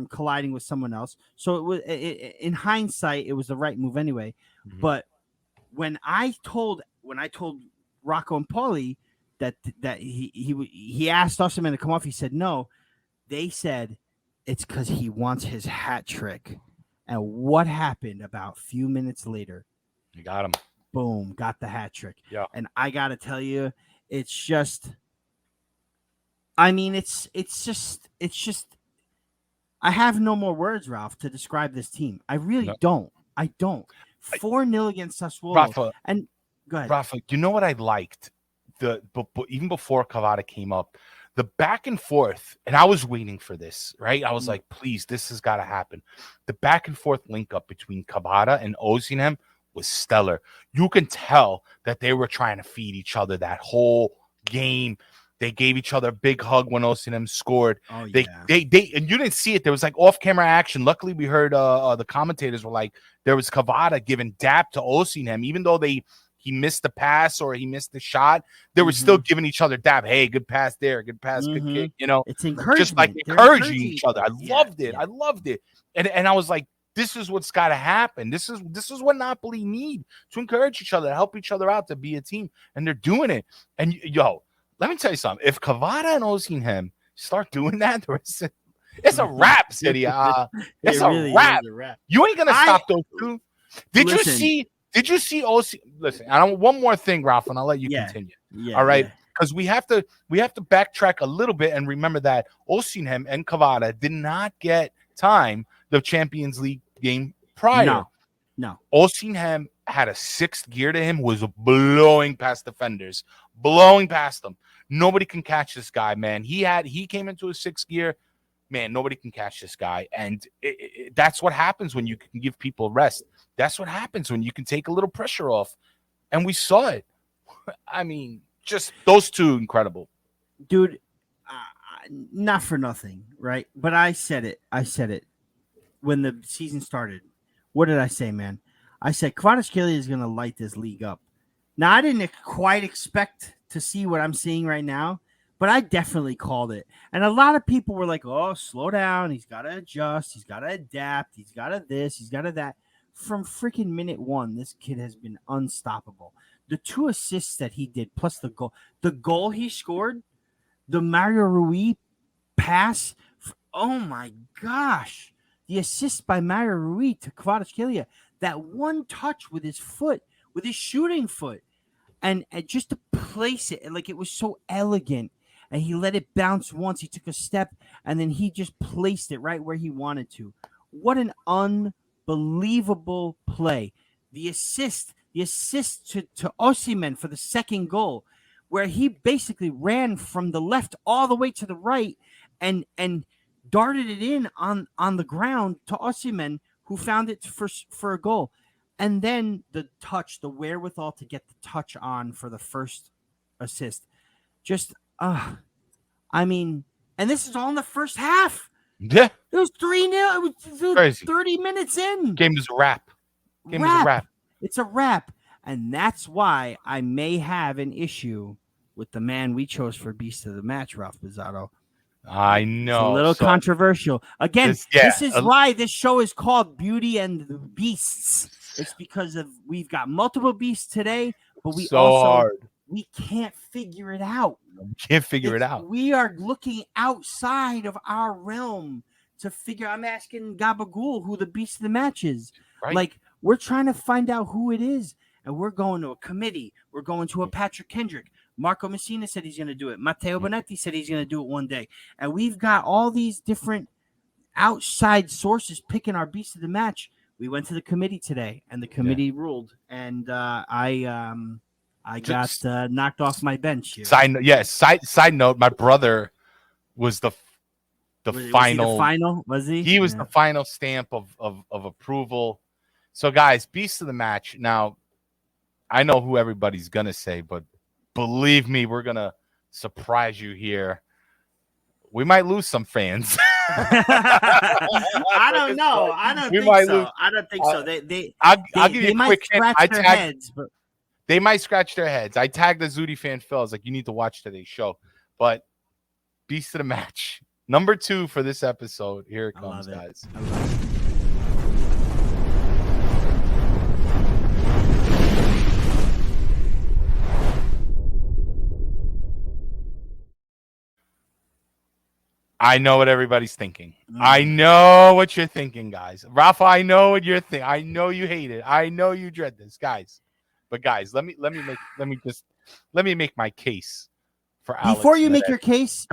colliding with someone else. So it was in hindsight, it was the right move anyway. Mm-hmm. But when I told Rocco and Paulie that he asked Osimhen to come off, he said no. They said it's because he wants his hat trick. And what happened about a few minutes later? You got him. Boom, got the hat trick. Yeah. And I gotta tell you, it's just. I mean, it's just. I have no more words, Ralph, to describe this team. I really don't. I don't. 4-0 against Sassuolo. Raffa, and go ahead. Raffa, you know what I liked? Even before Kvara came up, the back and forth, and I was waiting for this, right? I was like, please, this has got to happen. The back and forth link up between Kvara and Osimhen was stellar. You can tell that they were trying to feed each other that whole game. They gave each other a big hug when Osimhen scored. Oh, yeah. They and you didn't see it. There was like off-camera action. Luckily, we heard the commentators were like, there was Kvara giving dap to Osimhen, even though they he missed the pass or he missed the shot, they were still giving each other dab. Hey, good pass there, good pass, good kick. You know, it's encouragement. Just like They're encouraging each other. I Yeah, loved it. I loved it. And I was like, this is what's got to happen. This is what Napoli need, to encourage each other, to help each other out, to be a team. And they're doing it. And yo, let me tell you something. If Kvara and Osimhen start doing that, it's a wrap, Serie A. It's really a wrap. is a wrap. You ain't gonna stop those two. Did you see Osimhen? Listen, I don't. One more thing, Ralph, and I'll let you continue. Yeah, all right. Because we have to backtrack a little bit and remember that Osimhen and Kvara did not get time the Champions League game prior. No. Osimhen had a sixth gear to him, was blowing past defenders, blowing past them. Nobody can catch this guy, man. He came into a sixth gear. Man, nobody can catch this guy. And that's what happens when you can give people rest. That's what happens when you can take a little pressure off. And we saw it. I mean, just those two, incredible. Dude, not for nothing, right? But I said it when the season started. What did I say, man? I said Kvaratskhelia is going to light this league up. Now, I didn't quite expect to see what I'm seeing right now, but I definitely called it. And a lot of people were like, oh, slow down. He's got to adjust. He's got to adapt. He's got to this. He's got to that. From freaking minute one, this kid has been unstoppable. The 2 assists that he did, plus the goal he scored, the Mario Rui pass. Oh, my gosh. The assist by Mario Rui to Kvaratskhelia, that one touch with his foot, with his shooting foot, and just to place it, like it was so elegant. And he let it bounce once. He took a step, and then he just placed it right where he wanted to. What an unbelievable play. The assist to Osimhen for the second goal, where he basically ran from the left all the way to the right and darted it in on the ground to Osimhen, who found it for a goal. And then the touch, the wherewithal to get the touch on for the first assist. Just, I mean, and this is all in the first half. Yeah. It was 3-0. It was crazy. 30 minutes in. Game is a wrap. Game is a wrap. It's a wrap. And that's why I may have an issue with the man we chose for Beast of the Match, Raff Bizarro. I know. It's a little controversial. Again, this is why this show is called Beauty and the Beasts. It's because we've got multiple beasts today, but we we can't figure it out. We are looking outside of our realm to figure. I'm asking Gabagool who the Beast of the Match is. Right. Like, we're trying to find out who it is, and we're going to a committee. We're going to a Patrick Kendrick. Marco Messina said he's going to do it. Matteo Bonetti said he's going to do it one day. And we've got all these different outside sources picking our Beast of the Match. We went to the committee today, and the committee ruled. And I got knocked off my bench here. Side note, my brother was the final. Was he? He was the final stamp of approval. So, guys, Beast of the Match. Now, I know who everybody's going to say, but believe me, we're going to surprise you here. We might lose some fans. I don't know. I don't think so. I'll give you a quick hint. But they might scratch their heads. I tagged the Zudi fan Phil. I was like, you need to watch today's show. But Beast of the Match. Number 2 for this episode. Here it comes, guys. I know what everybody's thinking. I know what you're thinking, guys. Raffa, I know what you're thinking. I know you hate it. I know you dread this, guys. But guys, let me make my case for Alex. Before you make your case,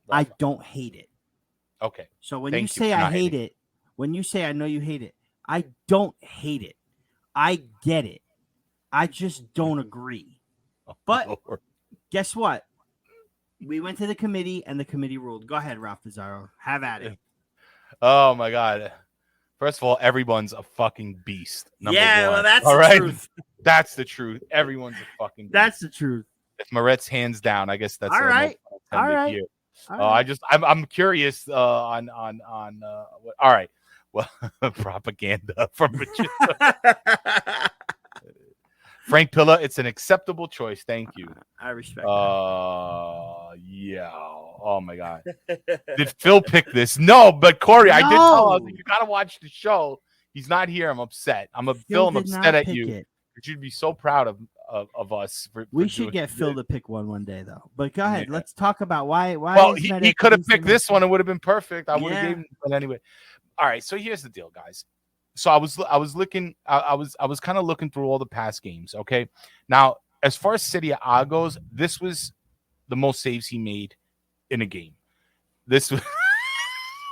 I don't hate it. Okay. So when you say I hate it, when you say I know you hate it, I don't hate it. I get it. I just don't agree. But guess what? We went to the committee, and the committee ruled. Go ahead, Raff Bizarro. Have at it. Oh, my God. First of all, everyone's a fucking beast. Number one. Well, that's the truth. That's the truth. Everyone's a fucking beast. That's the truth. If Meret's hands down, I guess that's all right. All right. I'm curious on what. All right. Well, propaganda from Richard. Frank Pilla, it's an acceptable choice. Thank you. I respect Yeah. Oh my God. Did Phil pick this? No, but Corey, I did tell him, you gotta watch the show. He's not here. I'm upset. I'm upset at you. But you'd be so proud of us. We should get Phil to pick one day, though. But go ahead. Let's talk about why. Well, he could have picked this one. It would have been perfect. I would have given him. But anyway, all right. So here's the deal, guys. So I was looking. I was kind of looking through all the past games. Okay. Now, as far as Serie A goes, this was the most saves he made in a game. This was.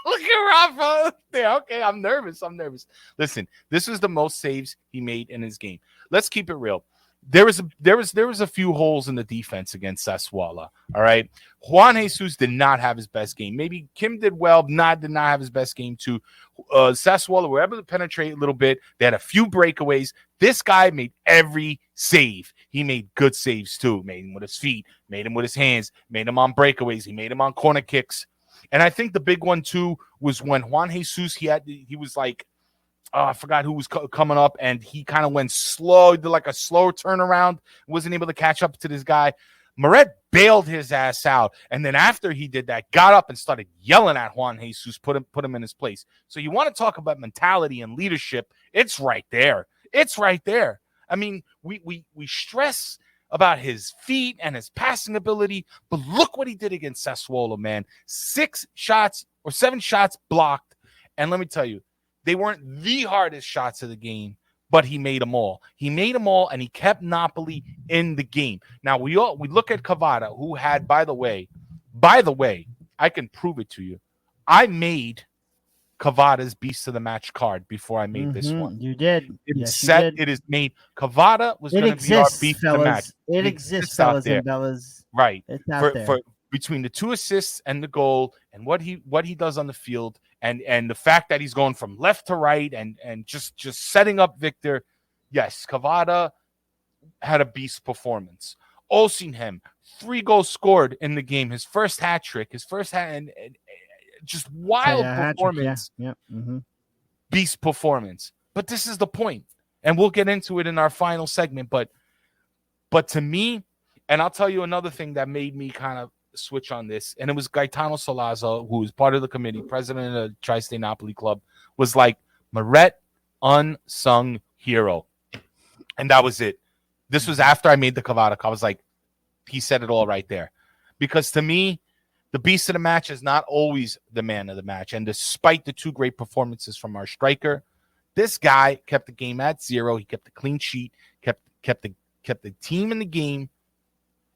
Look at Raffa there. Okay, I'm nervous. Listen, this was the most saves he made in his game. Let's keep it real. There was a few holes in the defense against Sassuolo. All right, Juan Jesus did not have his best game. Maybe Kim did well, did not have his best game too. Sassuolo were able to penetrate a little bit. They had a few breakaways. This guy made every save. He made good saves too. Made him with his feet, made him with his hands, made him on breakaways. He made him on corner kicks. And I think the big one too was when Juan Jesus, he was like, I forgot who was coming up, and he kind of went slow, did like a slow turnaround, wasn't able to catch up to this guy. Meret bailed his ass out, and then after he did that, got up and started yelling at Juan Jesus, put him in his place. So you want to talk about mentality and leadership? It's right there. I mean, we stress about his feet and his passing ability, but look what he did against Sassuolo, man. 7 shots blocked, and let me tell you, they weren't the hardest shots of the game, but he made them all. And he kept Napoli in the game. Now, we look at Kvara, who had, by the way, I can prove it to you. I made Kvara's Beast of the Match card before I made this one. You did. It is made. Kvara was going to be our Beast of the Match. It exists, fellas and bellas. Right. It's out there. For between the 2 assists and the goal and what he does on the field and the fact that he's going from left to right and just setting up Victor. Yes, Kvara had a beast performance. Osimhen, 3 goals scored in the game. His first hat trick, and just wild performance. Yeah. Beast performance. But this is the point. And we'll get into it in our final segment. But to me, and I'll tell you another thing that made me kind of switch on this, and it was Gaetano Salazzo, who was part of the committee, president of the Tri-State Napoli Club, was like, Meret, unsung hero. And that was it. This was after I made the Kvara. I was like, he said it all right there. Because to me, the beast of the match is not always the man of the match. And despite the 2 great performances from our striker, this guy kept the game at 0. He kept the clean sheet, kept the team in the game.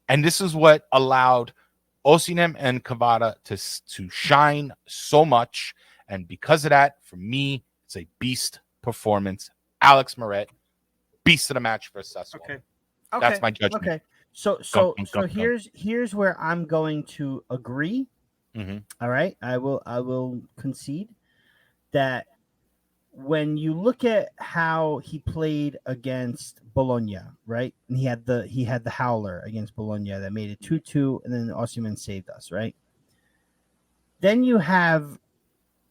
And this is what allowed Osimhen and Kvara to shine so much. And because of that, for me, it's a beast performance. Alex Meret, beast of the match for Sassuolo. Okay. That's my judgment. Okay. So here's where I'm going to agree. Mm-hmm. All right. I will concede that when you look at how he played against Bologna, right? And he had the howler against Bologna that made it 2-2, and then Osimhen saved us, right? Then you have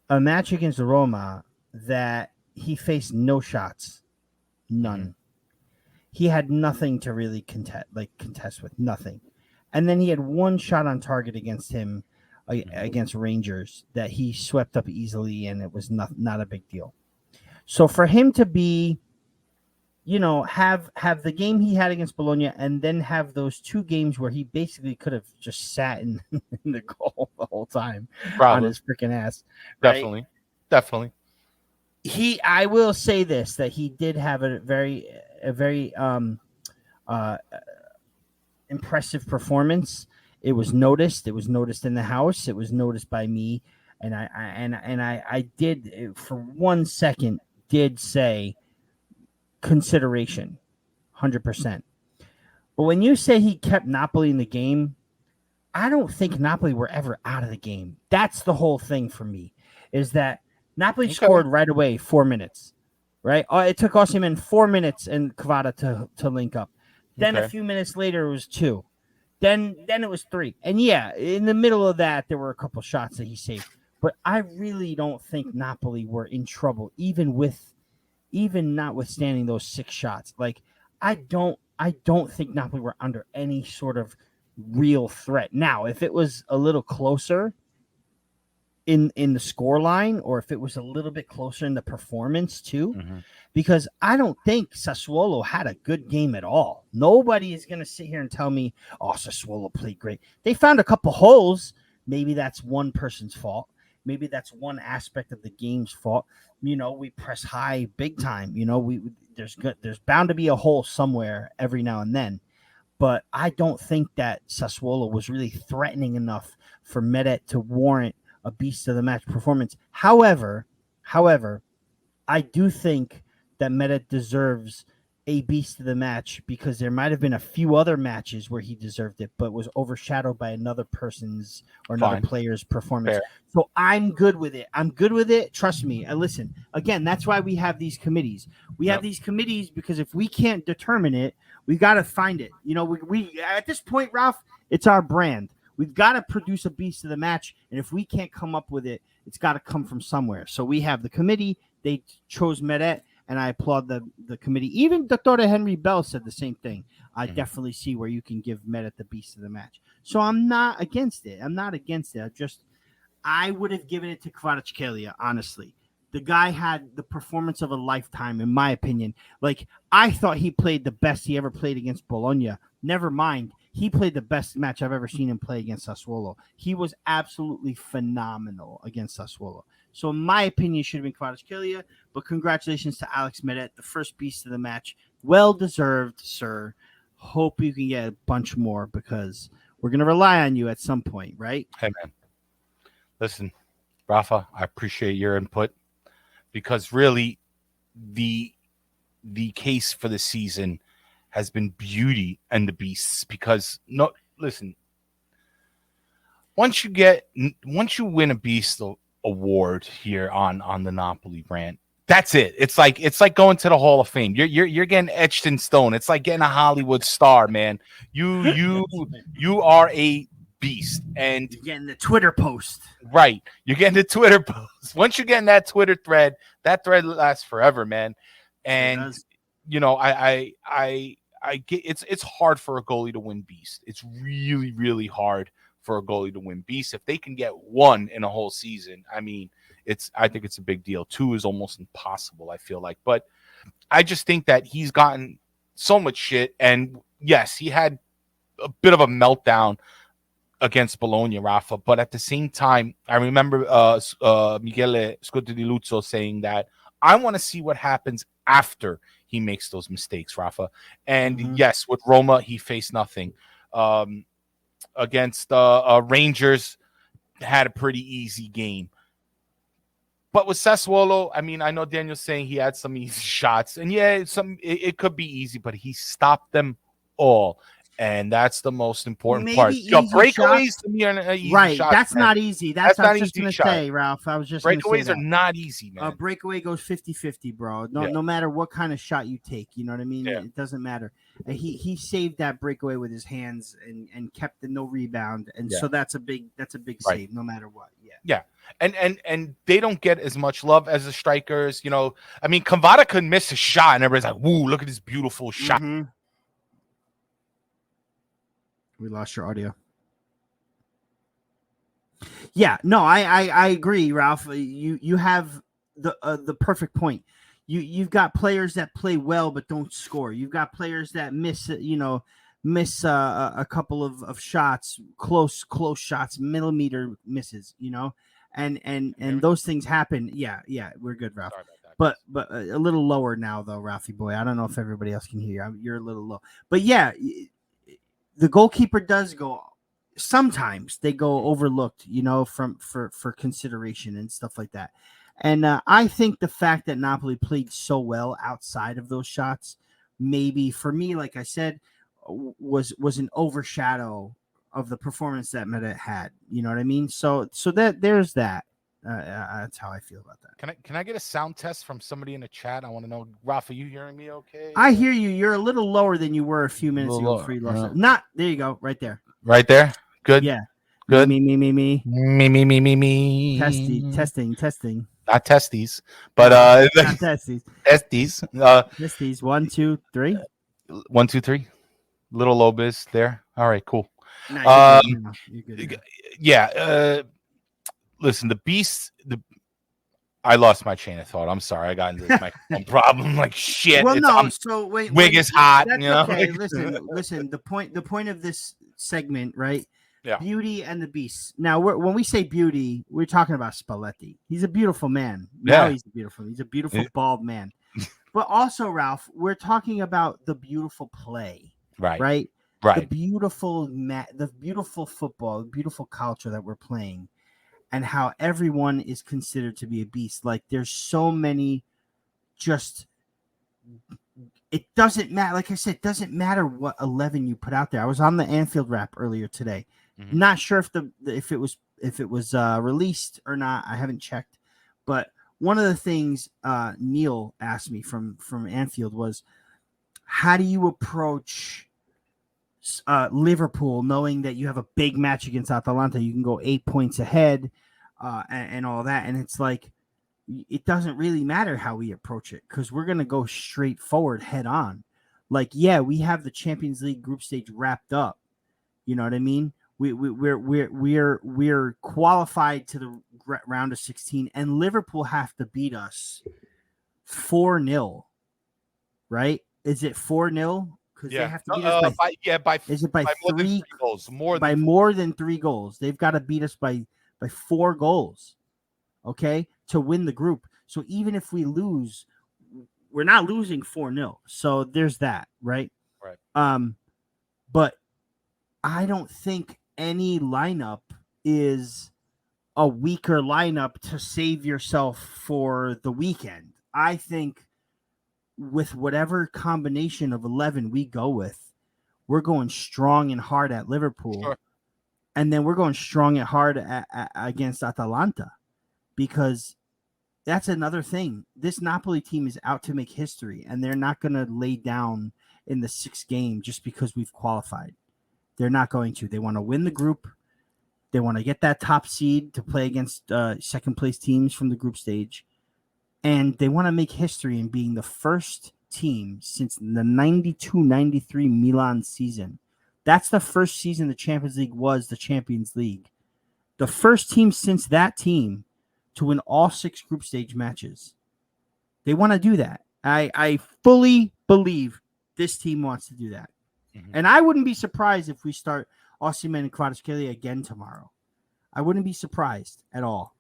a match against Roma that he faced no shots, none. Mm-hmm. He had nothing to really contest with, nothing. And then he had 1 shot on target against him against Rangers that he swept up easily, and it was not a big deal. So for him to be, have the game he had against Bologna and then have those 2 games where he basically could have just sat in the goal the whole time on his freaking ass. Right? Definitely. I will say this, that he did have a very impressive performance. It was noticed. It was noticed in the house. It was noticed by me. And I did, for 1 second, did say consideration, 100%. But when you say he kept Napoli in the game, I don't think Napoli were ever out of the game. That's the whole thing for me, is that Napoli scored right away, 4 minutes, right? It took Osimhen 4 minutes and Kvara to link up. Then a few minutes later, it was 2. Then it was 3. And yeah, in the middle of that, there were a couple shots that he saved. But I really don't think Napoli were in trouble, even notwithstanding those 6 shots. Like, I don't think Napoli were under any sort of real threat. Now, if it was a little closer in the score line, or if it was a little bit closer in the performance too, because I don't think Sassuolo had a good game at all. Nobody is going to sit here and tell me, oh, Sassuolo played great. They found a couple holes. Maybe that's one person's fault. Maybe that's one aspect of the game's fault. We press high big time. There's bound to be a hole somewhere every now and then. But I don't think that Sassuolo was really threatening enough for Meret to warrant a beast of the match performance. However, I do think that Meret deserves a beast of the match because there might have been a few other matches where he deserved it, but was overshadowed by another person's or another player's performance. Fair. So I'm good with it. Trust me. Listen, again, that's why we have these committees. We have these committees because if we can't determine it, we got to find it. We at this point, Raff, it's our brand. We've got to produce a beast of the match, and if we can't come up with it, it's got to come from somewhere. So we have the committee. They chose Meret, and I applaud the committee. Even Dr. Henry Bell said the same thing. I definitely see where you can give Meret the beast of the match. So I'm not against it. I would have given it to Kvara, honestly. The guy had the performance of a lifetime, in my opinion. Like, I thought he played the best he ever played against Bologna. Never mind. He played the best match I've ever seen him play against Sassuolo. He was absolutely phenomenal against Sassuolo. So, in my opinion, it should have been Kvara. But congratulations to Alex Meret, the first beast of the match. Well deserved, sir. Hope you can get a bunch more because we're going to rely on you at some point, right? Hey, man. Listen, Raffa, I appreciate your input because really the case for the season has been Beauty and the Beasts because once you win a Beast award here on the Napoli Rant, that's it. It's like going to the Hall of Fame. You're getting etched in stone. It's like getting a Hollywood star, man. You are a beast, and you're getting the Twitter post. Right. You're getting the Twitter post. Once you get in that Twitter thread, that thread lasts forever, man. And I get it's hard for a goalie to win Beast. It's really, really hard for a goalie to win Beast. If they can get one in a whole season, I think it's a big deal. Two is almost impossible, I feel like. But I just think that he's gotten so much shit. And yes, he had a bit of a meltdown against Bologna, Raffa. But at the same time, I remember Michele Scotti di Luzzo saying that I want to see what happens after he makes those mistakes, Raffa. And yes, with Roma, he faced nothing. Against Rangers, had a pretty easy game. But with Sassuolo, I know Daniel's saying he had some easy shots. And yeah, it could be easy, but he stopped them all. And that's the most important part. Breakaways to me are easy shots, that's man. Not easy. That's what I was just going to say, Ralph. I was just breakaways are not easy, man. A breakaway goes 50-50, bro. No matter what kind of shot you take, you know what I mean? Yeah. It doesn't matter. He saved that breakaway with his hands and kept the no rebound, and so that's a big save, no matter what. Yeah. And they don't get as much love as the strikers. Kvara could miss a shot, and everybody's like, "Woo, look at this beautiful shot." We lost your audio. Yeah, no, I agree, Ralph. You have the perfect point. You've got players that play well but don't score. You've got players that miss a couple of shots, close shots, millimeter misses. And those things happen. Yeah, we're good, Ralph. But a little lower now though, Ralphie boy. I don't know if everybody else can hear you. You're a little low. But yeah. The goalkeeper does go. Sometimes they go overlooked, for consideration and stuff like that. And I think the fact that Napoli played so well outside of those shots, maybe for me, like I said, was an overshadow of the performance that Meret had. You know what I mean? So that there's that. That's how I feel about that. Can I get a sound test from somebody in the chat? I want to know, Raff, are you hearing me okay? I hear you. You're a little lower than you were a few minutes ago. Not there. You go. Right there. Right there. Good. Yeah. Good. Me. Me. Testing. Not testes, but not testes. Testes. Testes. 1, 2, 3. 1, 2, 3. Little low biz there. All right, cool. No, you're good now. Yeah. Listen, the Beast. I lost my chain of thought. I'm sorry. I got into this microphone problem. Like shit. Well, no. So wait, wig is hot. That's You know. okay. Listen. The point of this segment, right? Yeah. Beauty and the Beast. Now, when we say beauty, we're talking about Spalletti. He's a beautiful man. Now he's a beautiful bald man. But also, Ralph, we're talking about the beautiful play. Right. The beautiful football, the beautiful culture that we're playing, and how everyone is considered to be a beast. Like there's so many. It doesn't matter. Like I said, it doesn't matter what 11 you put out there. I was on the Anfield Wrap earlier today. Mm-hmm. Not sure if it was released or not. I haven't checked. But one of the things Neil asked me from Anfield was, how do you approach Liverpool, knowing that you have a big match against Atalanta? You can go 8 points ahead and all that. And it's like, it doesn't really matter how we approach it because we're going to go straight forward head on. Like, yeah, we have the Champions League group stage wrapped up. You know what I mean? We're qualified to the round of 16, and Liverpool have to beat us 4-0, right? Is it 4-0? Because they have to beat us by three goals? More than 3 goals. They've got to beat us by 4 goals, okay, to win the group. So even if we lose, we're not losing 4-0. So there's that, right? Right. But I don't think any lineup is a weaker lineup to save yourself for the weekend. I think with whatever combination of 11 we go with, we're going strong and hard at Liverpool. Sure. And then we're going strong and hard against Atalanta, because that's another thing. This Napoli team is out to make history, and they're not going to lay down in the 6th game just because we've qualified. They're not going to. They want to win the group. They want to get that top seed to play against second-place teams from the group stage. And they want to make history in being the first team since the 92-93 Milan season. That's the first season the Champions League was the Champions League. The first team since that team to win all 6 group stage matches. They want to do that. I fully believe this team wants to do that. Mm-hmm. And I wouldn't be surprised if we start Osimhen and Kvara again tomorrow. I wouldn't be surprised at all.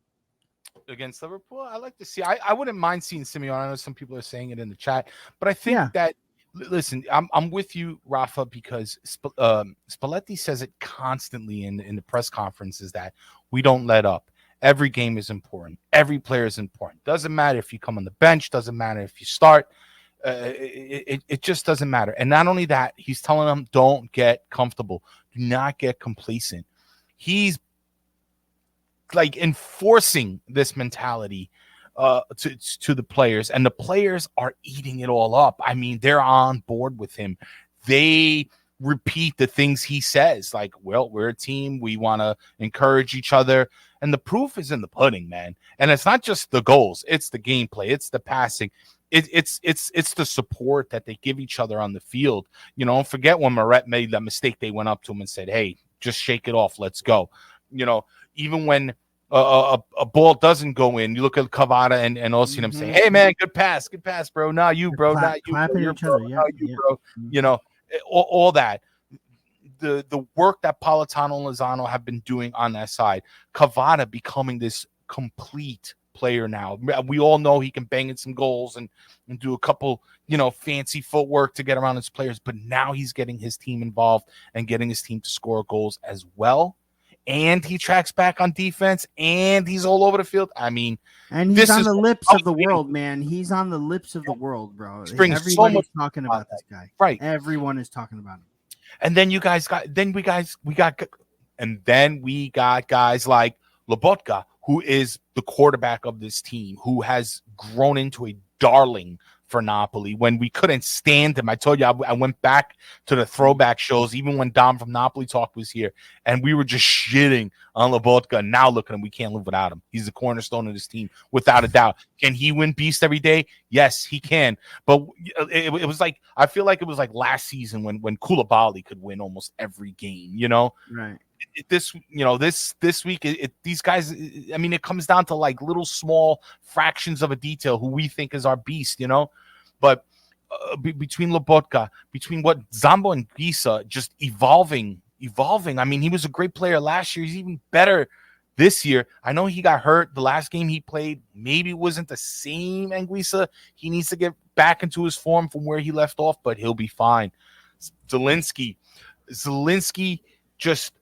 Against Liverpool, I like to see. I wouldn't mind seeing Simeone. I know some people are saying it in the chat, but I think that, listen, I'm with you, Raffa, because Spalletti says it constantly in the press conferences that we don't let up. Every game is important. Every player is important. Doesn't matter if you come on the bench. Doesn't matter if you start. It just doesn't matter. And not only that, he's telling them, don't get comfortable. Do not get complacent. He's like enforcing this mentality to the players, and the players are eating it all up. I mean, they're on board with him. They repeat the things he says, like, well, we're a team. We want to encourage each other. And the proof is in the pudding, man. And it's not just the goals. It's the gameplay. It's the passing. It's the support that they give each other on the field. You know, don't forget when Meret made that mistake, they went up to him and said, hey, just shake it off. Let's go. You know, even when a ball doesn't go in, you look at Kvara and Osimhen and say, hey, man, good pass, bro. Not you, bro. Not you, bro. You're bro. Not you, bro. You know, all that. The work that Politano and Lozano have been doing on that side, Kvara becoming this complete player now. We all know he can bang in some goals and do a couple, fancy footwork to get around his players, but now he's getting his team involved and getting his team to score goals as well. And he tracks back on defense, and he's all over the field. I mean, and he's on the lips of the world, man. He's on the lips of the world, bro. Everybody's talking about this guy, right? Everyone is talking about him. And then we got guys like Lobotka, who is the quarterback of this team, who has grown into a darling for Napoli when we couldn't stand him. I told you I went back to the throwback shows, even when Dom from Napoli Talk was here, and we were just shitting on Lobotka. And now look at him. We can't live without him. He's the cornerstone of this team, without a doubt. Can he win Beast every day? Yes, he can. But it was like, I feel like it was like last season when Koulibaly could win almost every game, you know? Right. This week, these guys, I mean, it comes down to like little small fractions of a detail who we think is our beast, you know. But between Lobotka, between what Zambo and Gisa just evolving. I mean, he was a great player last year. He's even better this year. I know he got hurt the last game he played. Maybe it wasn't the same Anguissa. He needs to get back into his form from where he left off, but he'll be fine. Zielinski just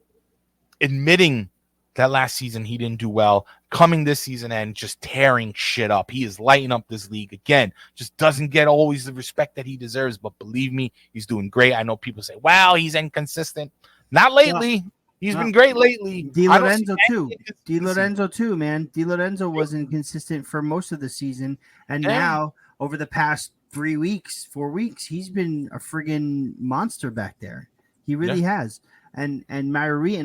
admitting that last season he didn't do well, coming this season and just tearing shit up. He is lighting up this league again. Just doesn't get always the respect that he deserves, but believe me, he's doing great. I know people say, wow, he's inconsistent. Not lately. He's been great lately. Di Lorenzo too. Di Lorenzo too, man. Di Lorenzo was inconsistent for most of the season, and now over the past 4 weeks, he's been a friggin' monster back there. He really has. And Maruri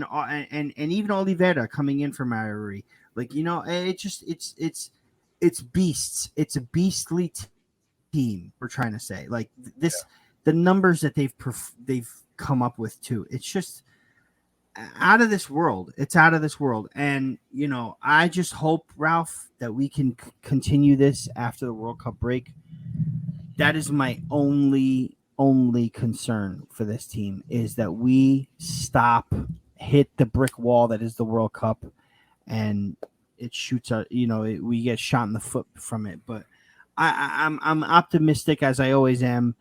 and even Oliveira coming in for Maruri, like, you know, it's beasts. It's a beastly team. We're trying to say, like, this, the numbers that they've come up with too. It's just out of this world. It's out of this world. And you know, I just hope, Ralph, that we can continue this after the World Cup break. That is my only concern for this team, is that we hit the brick wall that is the World Cup, and it shoots out, you know, we get shot in the foot from it. But I'm optimistic, as I always am.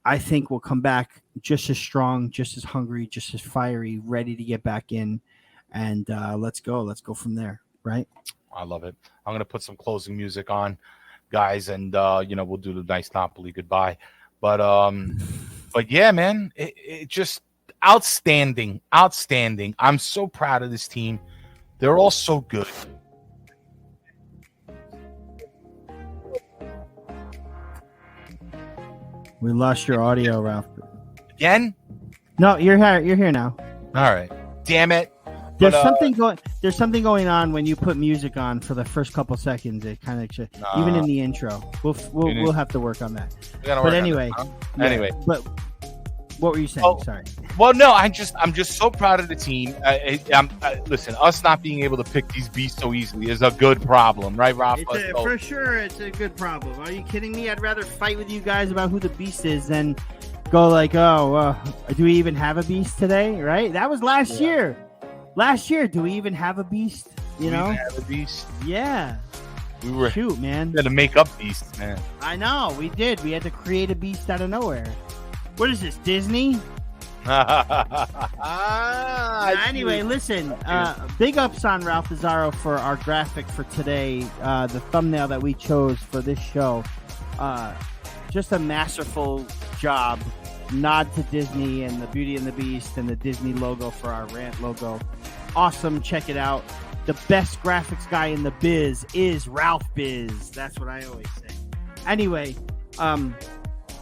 I think we'll come back just as strong, just as hungry, just as fiery, ready to get back in, and let's go from there. Right. I love it. I'm gonna put some closing music on, guys, and you know, we'll do the nice Napoli goodbye. But yeah, man, it just outstanding. I'm so proud of this team. They're all so good. We lost your audio, Ralph. Again? No, you're here now. All right. Damn it. There's something going on when you put music on for the first couple seconds. It kind of even in the intro. We'll have to work on that. But anyway, But what were you saying? Sorry. Well, no, I'm just so proud of the team. Listen, us not being able to pick these beasts so easily is a good problem, right, Raffa? For sure, it's a good problem. Are you kidding me? I'd rather fight with you guys about who the beast is than go like, do we even have a beast today? Right? That was last year. Last year, do we even have a beast? You know, have a beast. Yeah. Man. We had to make up beasts, man. I know, we did. We had to create a beast out of nowhere. What is this, Disney? Anyway, listen. Big ups on Ralph Pizarro for our graphic for today. The thumbnail that we chose for this show. Just a masterful job. Nod to Disney and the Beauty and the Beast and the Disney logo for our rant logo. Awesome. Check it out. The best graphics guy in the biz is Ralph Biz. That's what I always say. Anyway,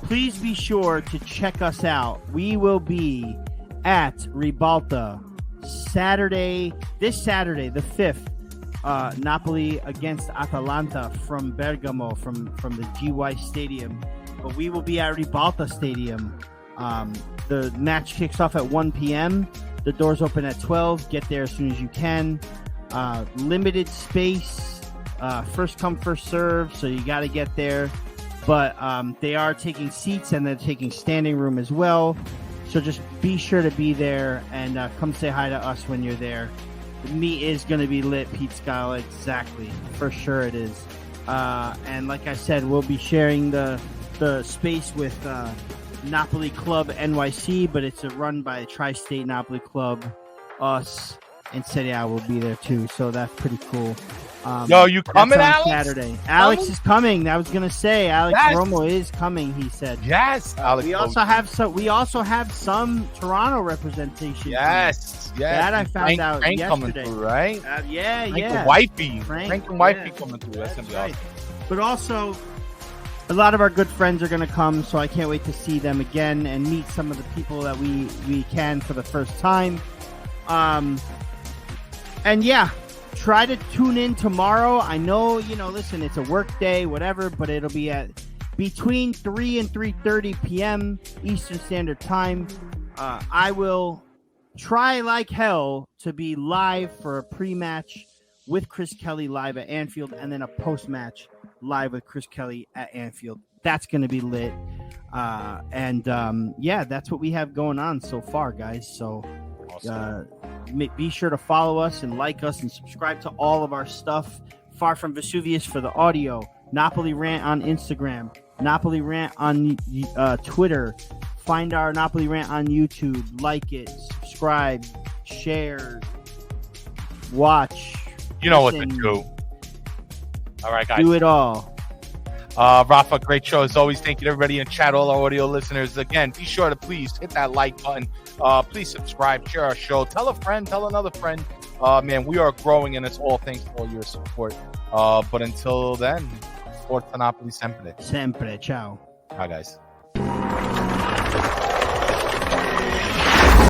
please be sure to check us out. We will be at Ribalta this Saturday, the 5th. Napoli against Atalanta from Bergamo, from the GY Stadium. But we will be at Ribalta Stadium. The match kicks off at 1 p.m. The doors open at 12. Get there as soon as you can. Limited space, first come, first serve, so you got to get there. But they are taking seats and they're taking standing room as well. So just be sure to be there and come say hi to us when you're there. The meet is going to be lit, Pete Scala. Exactly. For sure it is. And like I said, we'll be sharing the space with Napoli Club NYC, but it's run by Tri-State Napoli Club. Us and Serie A will be there too, so that's pretty cool. Yo, you coming, Alex? Saturday. Alex is coming. I was gonna say Alex Romo is coming. He said yes. Alex. We also have some Toronto representation. Yes. That I found out Frank yesterday. Coming through, right? Yeah. And wifey. Frank and wifey coming through. That's gonna be awesome. But also, A lot of our good friends are going to come, so I can't wait to see them again and meet some of the people that we can for the first time. And yeah, try to tune in tomorrow. I know, listen, it's a work day, whatever, but it'll be at between 3 and 3:30 p.m. Eastern Standard Time. I will try like hell to be live for a pre-match with Chris Kelly live at Anfield, and then a post-match live with Chris Kelly at Anfield. That's going to be lit. Yeah, that's what we have going on so far, guys. So be sure to follow us and like us and subscribe to all of our stuff. Far from Vesuvius for the audio. Napoli Rant on Instagram. Napoli Rant on Twitter. Find our Napoli Rant on YouTube. Like it. Subscribe. Share. Watch. You know listen. What to do. All right, guys. Do it all. Raffa, great show as always. Thank you to everybody in chat, all our audio listeners. Again, be sure to please hit that like button. Please subscribe, share our show. Tell a friend, tell another friend. Man, we are growing, and it's all thanks to all your support. But until then, Forza Napoli sempre. Sempre. Ciao. Bye, guys.